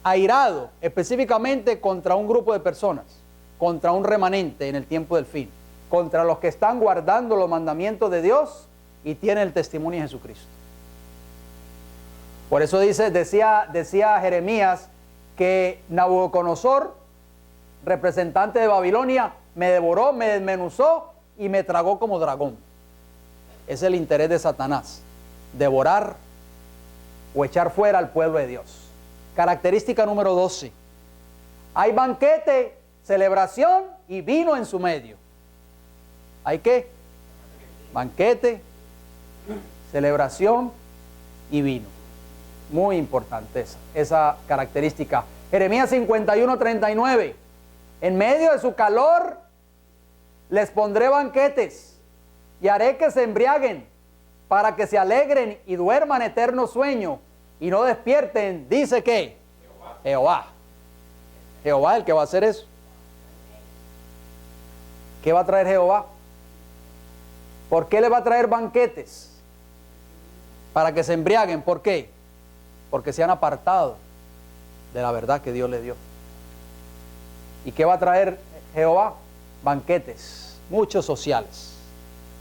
A: airado, específicamente contra un grupo de personas, contra un remanente en el tiempo del fin, contra los que están guardando los mandamientos de Dios y tienen el testimonio de Jesucristo. Por eso decía Jeremías que Nabucodonosor, representante de Babilonia, me devoró, me desmenuzó y me tragó como dragón. Es el interés de Satanás, devorar o echar fuera al pueblo de Dios. Característica número 12. Hay banquete, celebración y vino en su medio. ¿Hay qué? Banquete, celebración y vino. Muy importante esa característica. Jeremías 51, 39. En medio de su calor les pondré banquetes y haré que se embriaguen, para que se alegren y duerman eterno sueño, y no despierten, dice que Jehová. Jehová es el que va a hacer eso. ¿Qué va a traer Jehová? ¿Por qué le va a traer banquetes? Para que se embriaguen. ¿Por qué? Porque se han apartado de la verdad que Dios le dio. ¿Y qué va a traer Jehová? Banquetes, muchos sociales.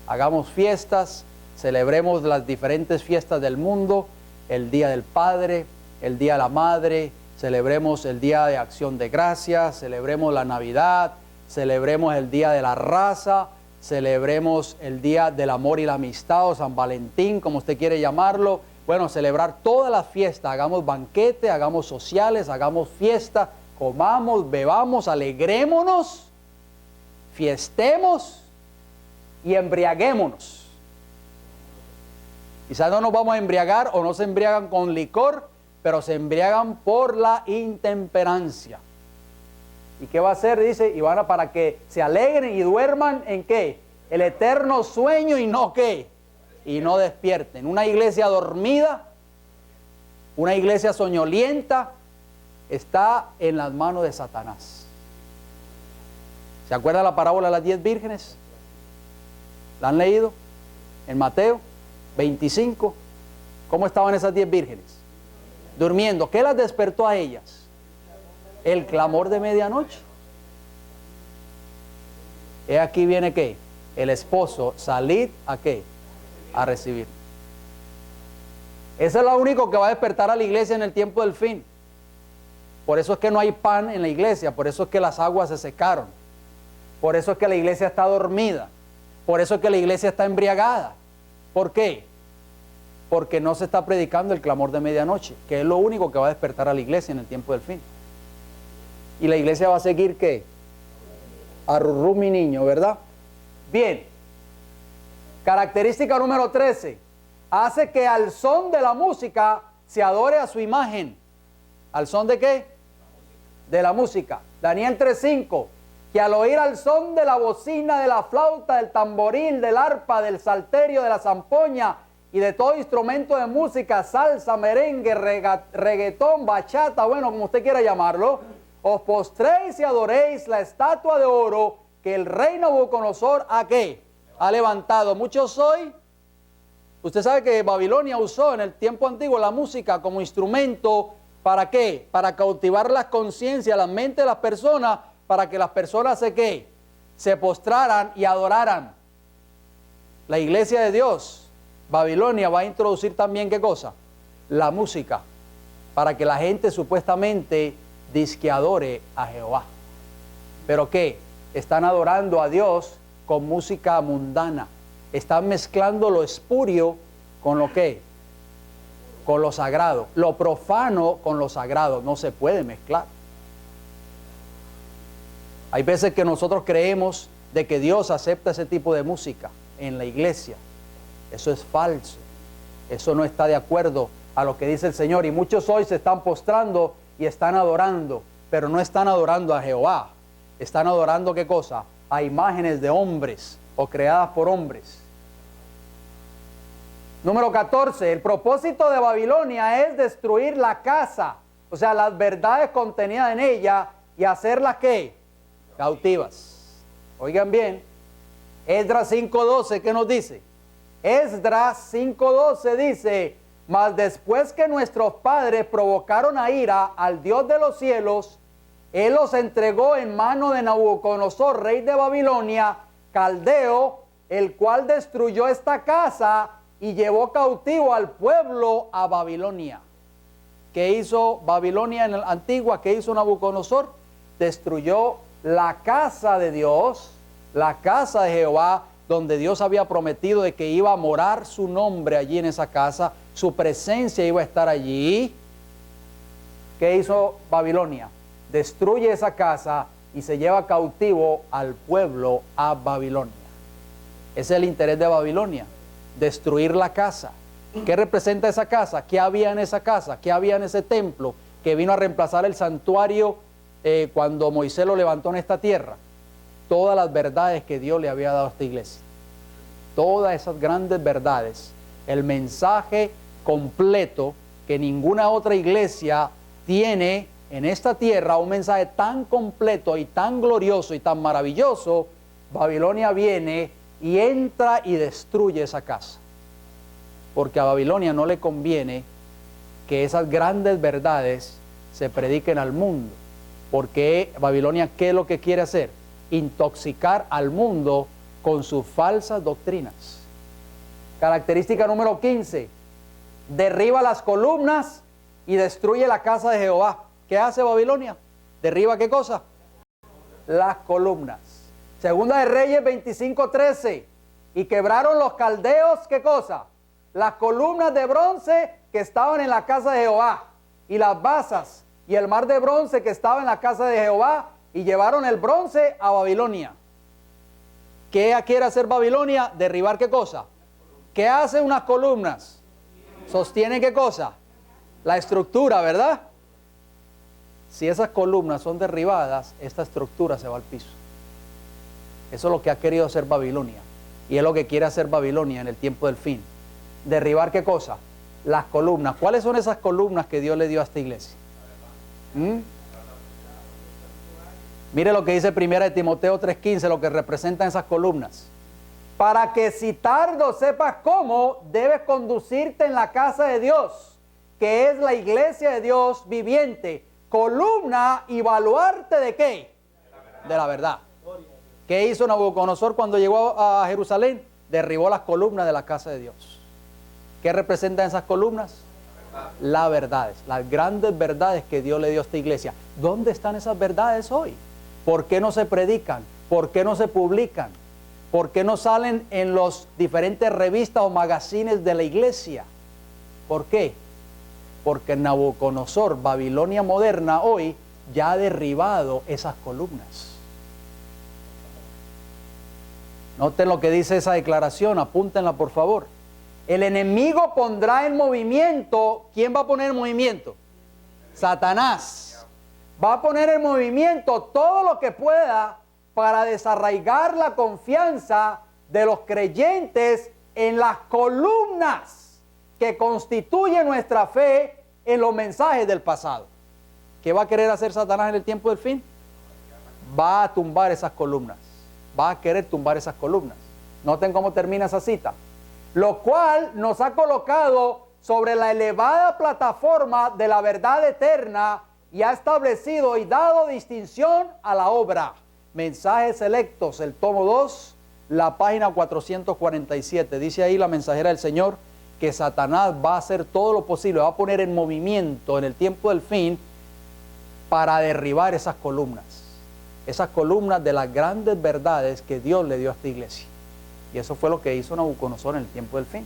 A: Hagamos fiestas, celebremos las diferentes fiestas del mundo, el Día del Padre, el Día de la Madre, celebremos el Día de Acción de Gracias, celebremos la Navidad, celebremos el Día de la Raza, celebremos el Día del Amor y la Amistad, o San Valentín, como usted quiere llamarlo. Bueno, celebrar todas las fiestas, hagamos banquete, hagamos sociales, hagamos fiesta, comamos, bebamos, alegrémonos, fiestemos y embriaguémonos. Quizás no nos vamos a embriagar o no se embriagan con licor, pero se embriagan por la intemperancia. ¿Y qué va a hacer? Dice, y van a para que se alegren y duerman en qué? El eterno sueño y no qué. Y no despierten. Una iglesia dormida, una iglesia soñolienta, está en las manos de Satanás. ¿Se acuerda la parábola de las 10 vírgenes? ¿La han leído? En Mateo 25. ¿Cómo estaban esas 10 vírgenes? Durmiendo. ¿Qué las despertó a ellas? El clamor de medianoche. He aquí viene ¿qué? El esposo, salid ¿a qué? A recibir. Eso es lo único que va a despertar a la iglesia en el tiempo del fin. Por eso es que no hay pan en la iglesia, por eso es que las aguas se secaron, por eso es que la iglesia está dormida, por eso es que la iglesia está embriagada. ¿Por qué? Porque no se está predicando el clamor de medianoche, que es lo único que va a despertar a la iglesia en el tiempo del fin. Y la iglesia va a seguir ¿qué? Arrurú mi niño, ¿verdad? Bien. Característica número 13. Hace que al son de la música se adore a su imagen. ¿Al son de qué? De la música. Daniel 3:5. Que al oír al son de la bocina, de la flauta, del tamboril, del arpa, del salterio, de la zampoña y de todo instrumento de música, salsa, merengue, reggaetón, bachata, bueno, como usted quiera llamarlo, os postréis y adoréis la estatua de oro que el rey Nabucodonosor ¿a qué? Ha levantado. Muchos hoy, usted sabe que Babilonia usó en el tiempo antiguo la música como instrumento. ¿Para qué? Para cautivar las conciencias, la mente de las personas, para que las personas se ¿qué? Se postraran y adoraran. La iglesia de Dios, Babilonia, va a introducir también ¿qué cosa? La música, para que la gente supuestamente dizque adore a Jehová. ¿Pero qué? Están adorando a Dios con música mundana. Están mezclando lo espurio con lo que, con lo sagrado. Lo profano con lo sagrado. No se puede mezclar. Hay veces que nosotros creemos de que Dios acepta ese tipo de música en la iglesia. Eso es falso. Eso no está de acuerdo a lo que dice el Señor. Y muchos hoy se están postrando y están adorando, pero no están adorando a Jehová. Están adorando ¿qué cosa? A imágenes de hombres o creadas por hombres. Número 14. El propósito de Babilonia es destruir la casa, o sea, las verdades contenidas en ella, y hacerlas ¿qué? Cautivas. Oigan bien, Esdras 5:12, ¿qué nos dice? Esdras 5:12 dice: mas después que nuestros padres provocaron a ira al Dios de los cielos, Él los entregó en mano de Nabucodonosor, rey de Babilonia, caldeo, el cual destruyó esta casa y llevó cautivo al pueblo a Babilonia. ¿Qué hizo Babilonia en la antigua? ¿Qué hizo Nabucodonosor? Destruyó la casa de Dios, la casa de Jehová, donde Dios había prometido de que iba a morar su nombre allí en esa casa, su presencia iba a estar allí. ¿Qué hizo Babilonia? Destruye esa casa y se lleva cautivo al pueblo a Babilonia. Ese es el interés de Babilonia, destruir la casa. ¿Qué representa esa casa? ¿Qué había en esa casa? ¿Qué había en ese templo que vino a reemplazar el santuario cuando Moisés lo levantó en esta tierra? Todas las verdades que Dios le había dado a esta iglesia. todas esas grandes verdades, el mensaje completo que ninguna otra iglesia tiene en esta tierra, un mensaje tan completo y tan glorioso y tan maravilloso, Babilonia viene y entra y destruye esa casa. Porque a Babilonia no le conviene que esas grandes verdades se prediquen al mundo. Porque Babilonia, ¿qué es lo que quiere hacer? Intoxicar al mundo con sus falsas doctrinas. Característica número 15. Derriba las columnas y destruye la casa de Jehová. ¿Qué hace Babilonia? ¿Derriba qué cosa? Las columnas. Segunda de Reyes 25:13. Y quebraron los caldeos, ¿qué cosa? Las columnas de bronce que estaban en la casa de Jehová, y las basas, y el mar de bronce que estaba en la casa de Jehová, y llevaron el bronce a Babilonia. ¿Qué quiere hacer Babilonia? Derribar qué cosa. ¿Qué hace unas columnas? Sostiene qué cosa. La estructura, ¿verdad? Si esas columnas son derribadas, esta estructura se va al piso. Eso es lo que ha querido hacer Babilonia. Y es lo que quiere hacer Babilonia en el tiempo del fin. ¿Derribar qué cosa? Las columnas. ¿Cuáles son esas columnas que Dios le dio a esta iglesia? Mire lo que dice 1 de Timoteo 3:15, lo que representan esas columnas. Para que si tardo sepas cómo debes conducirte en la casa de Dios, que es la iglesia de Dios viviente, columna y baluarte de ¿qué? De la verdad. ¿Qué hizo Nabucodonosor cuando llegó a Jerusalén? Derribó las columnas de la casa de Dios. ¿Qué representan esas columnas? Las verdades, las grandes verdades que Dios le dio a esta iglesia. ¿Dónde están esas verdades hoy? ¿Por qué no se predican? ¿Por qué no se publican? ¿Por qué no salen en los diferentes revistas o magazines de la iglesia? ¿Por qué? Porque Nabucodonosor, Babilonia moderna, hoy ya ha derribado esas columnas. Noten lo que dice esa declaración, apúntenla por favor. El enemigo pondrá en movimiento, ¿quién va a poner en movimiento? Satanás. Va a poner en movimiento todo lo que pueda para desarraigar la confianza de los creyentes en las columnas que constituyen nuestra fe en los mensajes del pasado. ¿Qué va a querer hacer Satanás en el tiempo del fin? Va a tumbar esas columnas. Va a querer tumbar esas columnas. Noten cómo termina esa cita. Lo cual nos ha colocado sobre la elevada plataforma de la verdad eterna y ha establecido y dado distinción a la obra. Mensajes selectos, el tomo 2, la página 447. Dice ahí la mensajera del Señor que Satanás va a hacer todo lo posible, va a poner en movimiento en el tiempo del fin para derribar esas columnas de las grandes verdades que Dios le dio a esta iglesia. Y eso fue lo que hizo Nabucodonosor en el tiempo del fin.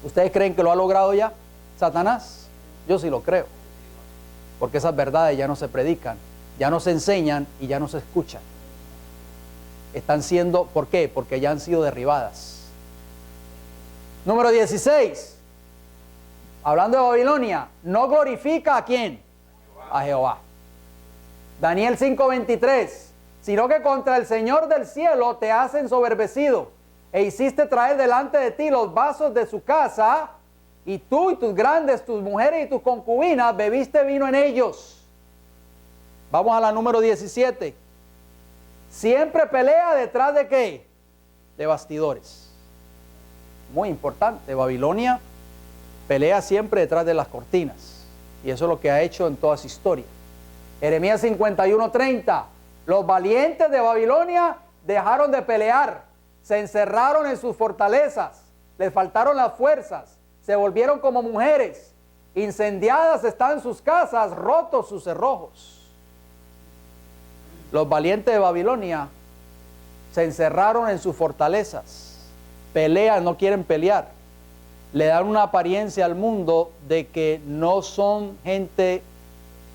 A: ¿Ustedes creen que lo ha logrado ya Satanás? Yo sí lo creo. Porque esas verdades ya no se predican, ya no se enseñan y ya no se escuchan. Están siendo, ¿por qué? Porque ya han sido derribadas. Número 16. Hablando de Babilonia, no glorifica ¿a quién? A Jehová. Daniel 5:23. Sino que contra el Señor del cielo te has ensoberbecido, e hiciste traer delante de ti los vasos de su casa, y tú y tus grandes, tus mujeres y tus concubinas, bebiste vino en ellos. Vamos a la número 17. Siempre pelea detrás de ¿qué? De bastidores. Muy importante, Babilonia pelea siempre detrás de las cortinas, y eso es lo que ha hecho en toda su historia. Jeremías 51:30. Los valientes de Babilonia dejaron de pelear, se encerraron en sus fortalezas, les faltaron las fuerzas, se volvieron como mujeres, incendiadas están sus casas, rotos sus cerrojos. Los valientes de Babilonia se encerraron en sus fortalezas, pelean, no quieren pelear, le dan una apariencia al mundo de que no son gente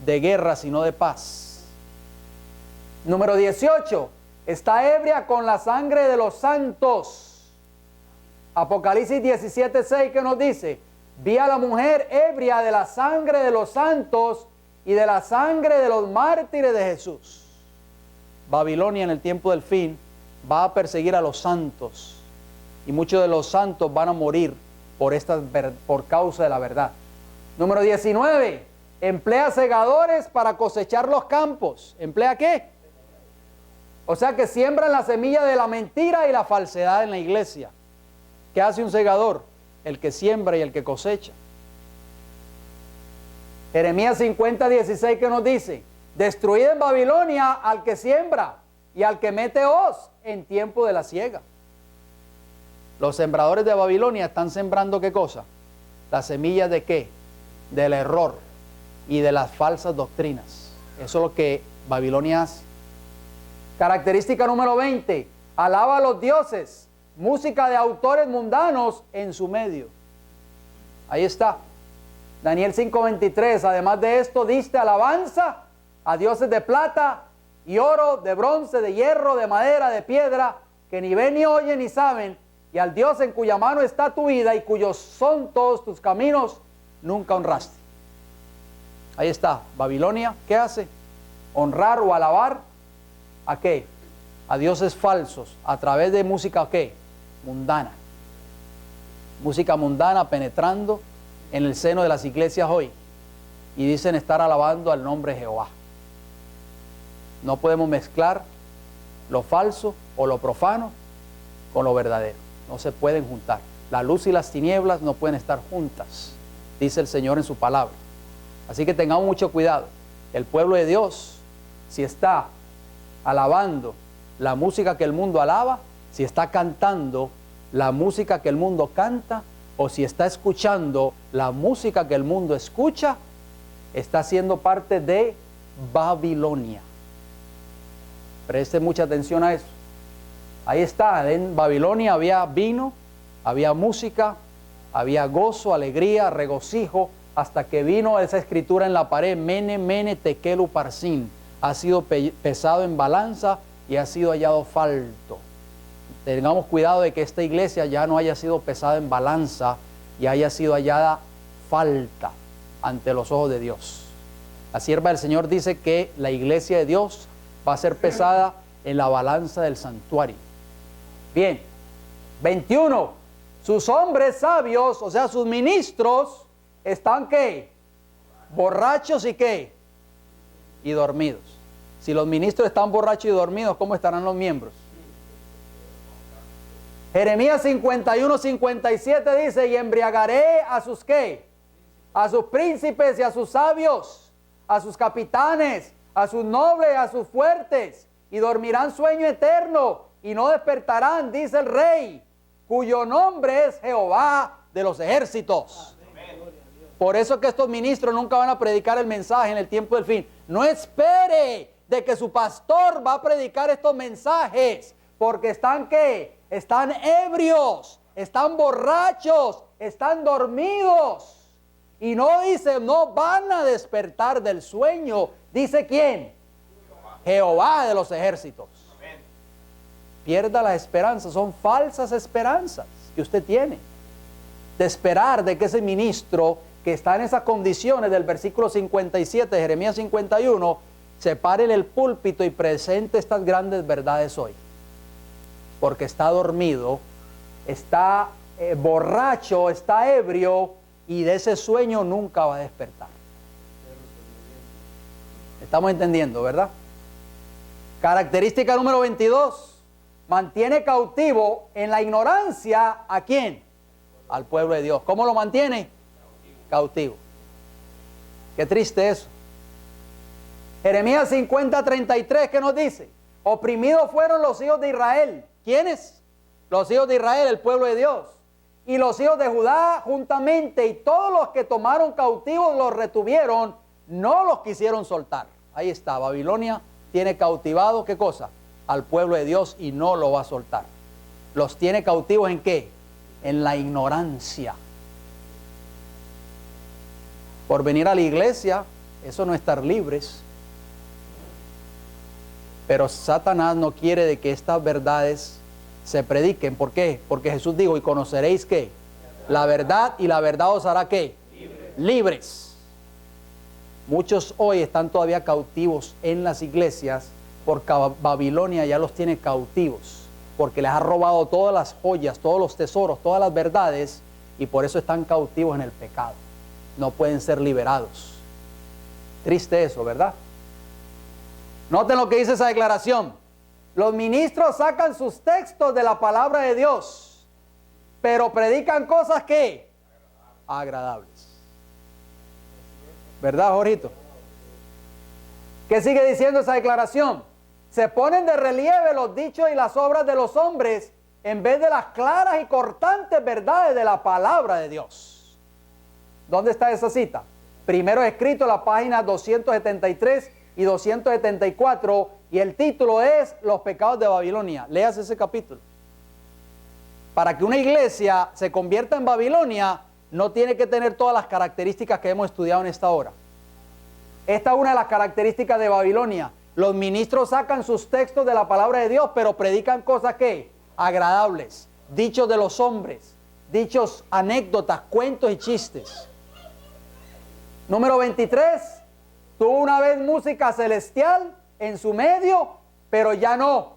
A: de guerra, sino de paz. Número 18, está ebria con la sangre de los santos. Apocalipsis 17:6, que nos dice: vi a la mujer ebria de la sangre de los santos y de la sangre de los mártires de Jesús. Babilonia en el tiempo del fin va a perseguir a los santos y muchos de los santos van a morir por causa de la verdad. Número 19, emplea segadores para cosechar los campos. ¿Emplea qué? O sea que siembran la semilla de la mentira y la falsedad en la iglesia. ¿Qué hace un segador? El que siembra y el que cosecha. Jeremías 50:16 que nos dice: destruid en Babilonia al que siembra y al que mete hoz en tiempo de la siega. Los sembradores de Babilonia están sembrando ¿qué cosa? Las semillas de ¿qué? Del error y de las falsas doctrinas. Eso es lo que Babilonia hace. Característica número 20, alaba a los dioses, música de autores mundanos en su medio. Ahí está. Daniel 5:23, además de esto, diste alabanza a dioses de plata y oro, de bronce, de hierro, de madera, de piedra, que ni ven ni oyen ni saben, y al Dios en cuya mano está tu vida y cuyos son todos tus caminos, nunca honraste. Ahí está, Babilonia, ¿qué hace? Honrar o alabar, ¿a qué? A dioses falsos, a través de música, ¿qué? Mundana. Música mundana penetrando en el seno de las iglesias hoy, y dicen estar alabando al nombre de Jehová. No podemos mezclar lo falso o lo profano con lo verdadero. No se pueden juntar. La luz y las tinieblas no pueden estar juntas, dice el Señor en su palabra. Así que tengamos mucho cuidado. El pueblo de Dios, si está alabando la música que el mundo alaba, si está cantando la música que el mundo canta, o si está escuchando la música que el mundo escucha, está siendo parte de Babilonia. Preste mucha atención a eso. Ahí está, en Babilonia había vino, había música, había gozo, alegría, regocijo, hasta que vino esa escritura en la pared: Mene, Mene, Tekel, Uparsin. Ha sido pesado en balanza y ha sido hallado falto. Tengamos cuidado de que esta iglesia ya no haya sido pesada en balanza y haya sido hallada falta ante los ojos de Dios. La sierva del Señor dice que la iglesia de Dios va a ser pesada en la balanza del santuario. Bien, 21. Sus hombres sabios, o sea, sus ministros, están ¿qué? Borrachos y ¿qué? Y dormidos. Si los ministros están borrachos y dormidos, ¿cómo estarán los miembros? Jeremías 51:57 dice: y embriagaré a sus ¿qué? A sus príncipes y a sus sabios, a sus capitanes, a sus nobles, a sus fuertes, y dormirán sueño eterno y no despertarán, dice el Rey, cuyo nombre es Jehová de los ejércitos. Por eso es que estos ministros nunca van a predicar el mensaje en el tiempo del fin. No espere de que su pastor va a predicar estos mensajes, porque están ¿qué? Están ebrios, están borrachos, están dormidos. Y no dice, no van a despertar del sueño. Dice ¿quién? Jehová de los ejércitos. Amén. Pierda la esperanza, son falsas esperanzas que usted tiene. De esperar de que ese ministro que está en esas condiciones del versículo 57 de Jeremías 51, se pare en el púlpito y presente estas grandes verdades hoy. Porque está dormido, está borracho, está ebrio, y de ese sueño nunca va a despertar. Estamos entendiendo, ¿verdad? Característica número 22. Mantiene cautivo en la ignorancia ¿a quién? Al pueblo de Dios. ¿Cómo lo mantiene? Cautivo. Qué triste eso. Jeremías 50:33, ¿qué nos dice? Oprimidos fueron los hijos de Israel. ¿Quiénes? Los hijos de Israel, el pueblo de Dios. Y los hijos de Judá juntamente, y todos los que tomaron cautivos los retuvieron, no los quisieron soltar. Ahí está, Babilonia tiene cautivado, ¿qué cosa? Al pueblo de Dios, y no lo va a soltar. ¿Los tiene cautivos en qué? En la ignorancia. Por venir a la iglesia, eso no es estar libres. Pero Satanás no quiere de que estas verdades se prediquen. ¿Por qué? Porque Jesús dijo, y conoceréis ¿qué? La verdad, y la verdad os hará ¿qué? Libres. Muchos hoy están todavía cautivos en las iglesias porque Babilonia ya los tiene cautivos. porque les ha robado todas las joyas, todos los tesoros, todas las verdades, y por eso están cautivos en el pecado. No pueden ser liberados. Triste eso, ¿verdad? Noten lo que dice esa declaración. Los ministros sacan sus textos de la palabra de Dios, pero predican cosas que agradables. ¿Verdad, Jorgito? ¿Qué sigue diciendo esa declaración? Se ponen de relieve los dichos y las obras de los hombres en vez de las claras y cortantes verdades de la palabra de Dios. ¿Dónde está esa cita? Primero escrito en la página 273 y 274, y el título es Los pecados de Babilonia. Léase ese capítulo. Para que una iglesia se convierta en Babilonia, no tiene que tener todas las características que hemos estudiado en esta hora. Esta es una de las características de Babilonia. Los ministros sacan sus textos de la palabra de Dios, pero predican cosas que agradables, dichos de los hombres, dichos, anécdotas, cuentos y chistes. Número 23, tuvo una vez música celestial en su medio, pero ya no.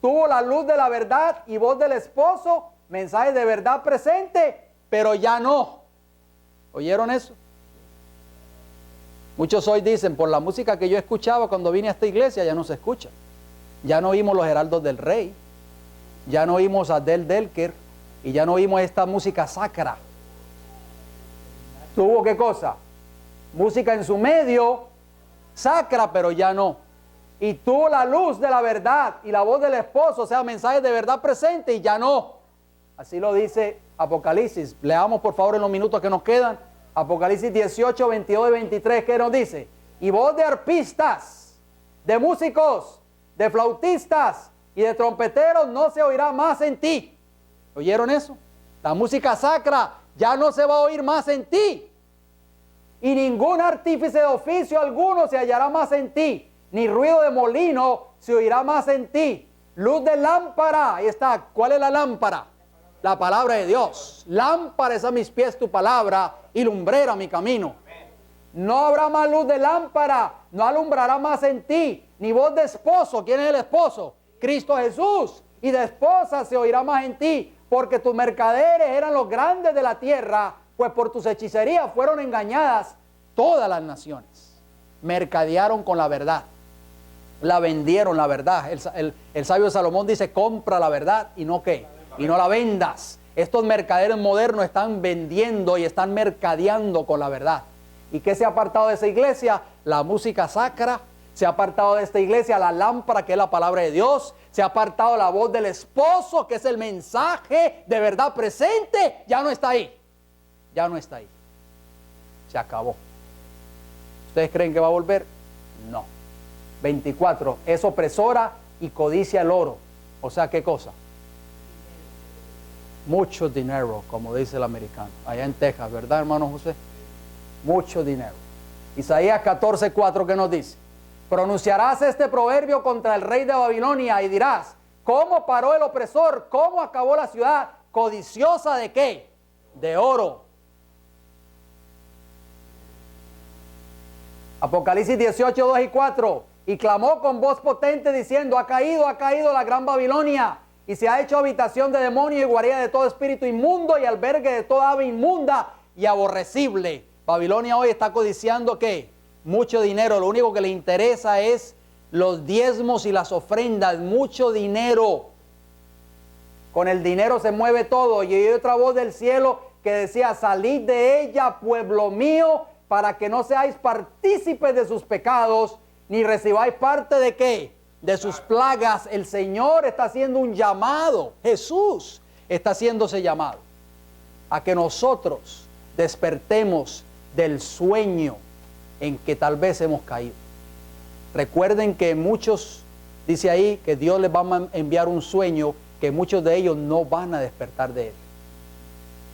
A: Tuvo la luz de la verdad y voz del esposo, mensajes de verdad presente, pero ya no. ¿Oyeron eso? Muchos hoy dicen, por la música que yo escuchaba cuando vine a esta iglesia, ya no se escucha. Ya no oímos los heraldos del rey, ya no oímos a Del Delker, y ya no oímos esta música sacra. ¿Tuvo qué cosa? Música en su medio, sacra, pero ya no. Y tuvo la luz de la verdad y la voz del esposo, o sea, mensajes de verdad presente, y ya no. Así lo dice Apocalipsis. Leamos por favor en los minutos que nos quedan. Apocalipsis 18, 22 y 23, ¿qué nos dice? Y voz de arpistas, de músicos, de flautistas y de trompeteros no se oirá más en ti. ¿Oyeron eso? La música sacra ya no se va a oír más en ti. Y ningún artífice de oficio alguno se hallará más en ti, ni ruido de molino se oirá más en ti. Luz de lámpara, ahí está. ¿Cuál es la lámpara? La palabra de Dios. Lámpara es a mis pies tu palabra y lumbrera mi camino. No habrá más luz de lámpara, no alumbrará más en ti, ni voz de esposo. ¿Quién es el esposo? Cristo Jesús. Y de esposa se oirá más en ti, porque tus mercaderes eran los grandes de la tierra, pues por tus hechicerías fueron engañadas todas las naciones. Mercadearon con la verdad, la vendieron la verdad. El sabio Salomón dice, compra la verdad y no ¿qué? Y no la vendas. Estos mercaderes modernos están vendiendo y están mercadeando con la verdad. ¿Y qué se ha apartado de esa iglesia? La música sacra. Se ha apartado de esta iglesia la lámpara, que es la palabra de Dios. Se ha apartado la voz del esposo, que es el mensaje de verdad presente. Ya no está ahí. Ya no está ahí. Se acabó. ¿Ustedes creen que va a volver? No. 24. Es opresora y codicia el oro. O sea, ¿qué cosa? Mucho dinero, como dice el americano. Allá en Texas, ¿verdad, hermano José? Mucho dinero. Isaías 14:4, ¿qué nos dice? Pronunciarás este proverbio contra el rey de Babilonia y dirás, ¿cómo paró el opresor? ¿Cómo acabó la ciudad? ¿Codiciosa de qué? De oro. Apocalipsis 18:2 y 4. Y clamó con voz potente diciendo, ha caído la gran Babilonia, y se ha hecho habitación de demonios y guarida de todo espíritu inmundo y albergue de toda ave inmunda y aborrecible. Babilonia hoy está codiciando ¿qué? Mucho dinero. Lo único que le interesa es los diezmos y las ofrendas. Mucho dinero. Con el dinero se mueve todo. Y hay otra voz del cielo que decía, salid de ella, pueblo mío, para que no seáis partícipes de sus pecados, ni recibáis parte de ¿qué? De sus plagas. El Señor está haciendo un llamado. Jesús está haciéndose llamado a que nosotros despertemos del sueño en que tal vez hemos caído. Recuerden que muchos, dice ahí, que Dios les va a enviar un sueño que muchos de ellos no van a despertar de él.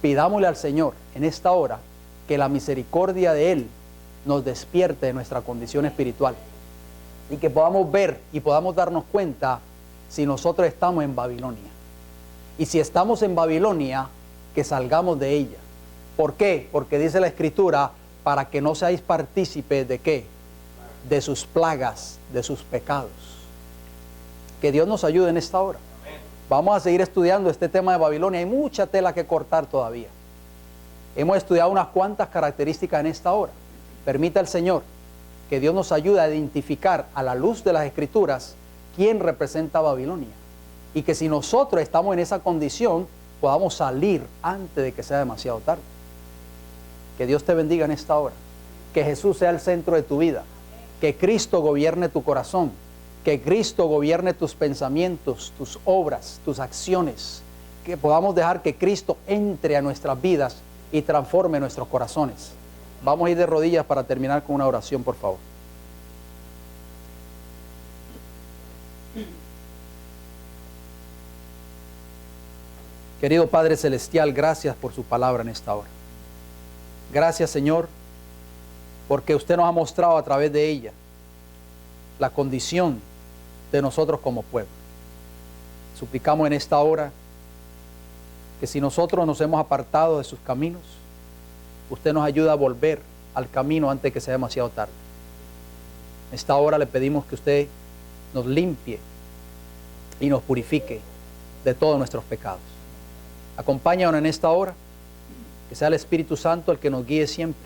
A: Pidámosle al Señor en esta hora que la misericordia de Él nos despierte de nuestra condición espiritual y que podamos ver y podamos darnos cuenta si nosotros estamos en Babilonia. Y si estamos en Babilonia, que salgamos de ella. ¿Por qué? Porque dice la Escritura, para que no seáis partícipes de ¿qué? De sus plagas, de sus pecados. Que Dios nos ayude en esta hora. Vamos a seguir estudiando este tema de Babilonia. Hay mucha tela que cortar todavía. Hemos estudiado unas cuantas características en esta hora. Permita el Señor que Dios nos ayude a identificar a la luz de las Escrituras quién representa a Babilonia. Y que si nosotros estamos en esa condición, podamos salir antes de que sea demasiado tarde. Que Dios te bendiga en esta hora. Que Jesús sea el centro de tu vida. Que Cristo gobierne tu corazón. Que Cristo gobierne tus pensamientos, tus obras, tus acciones. Que podamos dejar que Cristo entre a nuestras vidas y transforme nuestros corazones. Vamos a ir de rodillas para terminar con una oración, por favor. Querido Padre Celestial, gracias por su palabra en esta hora. Gracias, Señor, porque usted nos ha mostrado a través de ella la condición de nosotros como pueblo. Suplicamos en esta hora que si nosotros nos hemos apartado de sus caminos, usted nos ayuda a volver al camino antes de que sea demasiado tarde. En esta hora le pedimos que usted nos limpie y nos purifique de todos nuestros pecados. Acompáñanos en esta hora, que sea el Espíritu Santo el que nos guíe siempre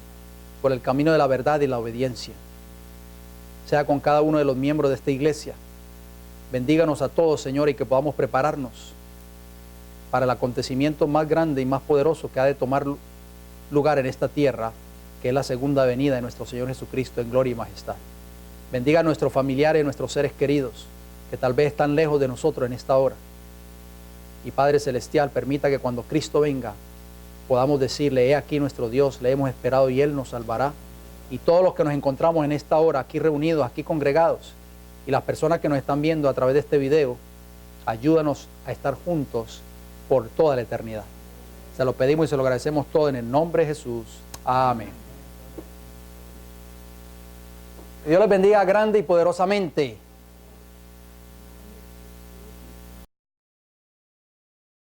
A: por el camino de la verdad y la obediencia. Sea con cada uno de los miembros de esta iglesia. Bendíganos a todos, Señor, y que podamos prepararnos para el acontecimiento más grande y más poderoso que ha de tomar lugar en esta tierra, que es la segunda venida de nuestro Señor Jesucristo en gloria y majestad. Bendiga a nuestros familiares y nuestros seres queridos, que tal vez están lejos de nosotros en esta hora. Y Padre Celestial, permita que cuando Cristo venga, podamos decirle, he aquí nuestro Dios, le hemos esperado y Él nos salvará. Y todos los que nos encontramos en esta hora, aquí reunidos, aquí congregados, y las personas que nos están viendo a través de este video, ayúdanos a estar juntos por toda la eternidad. Se lo pedimos y se lo agradecemos todo en el nombre de Jesús. Amén. Dios les bendiga grande y poderosamente.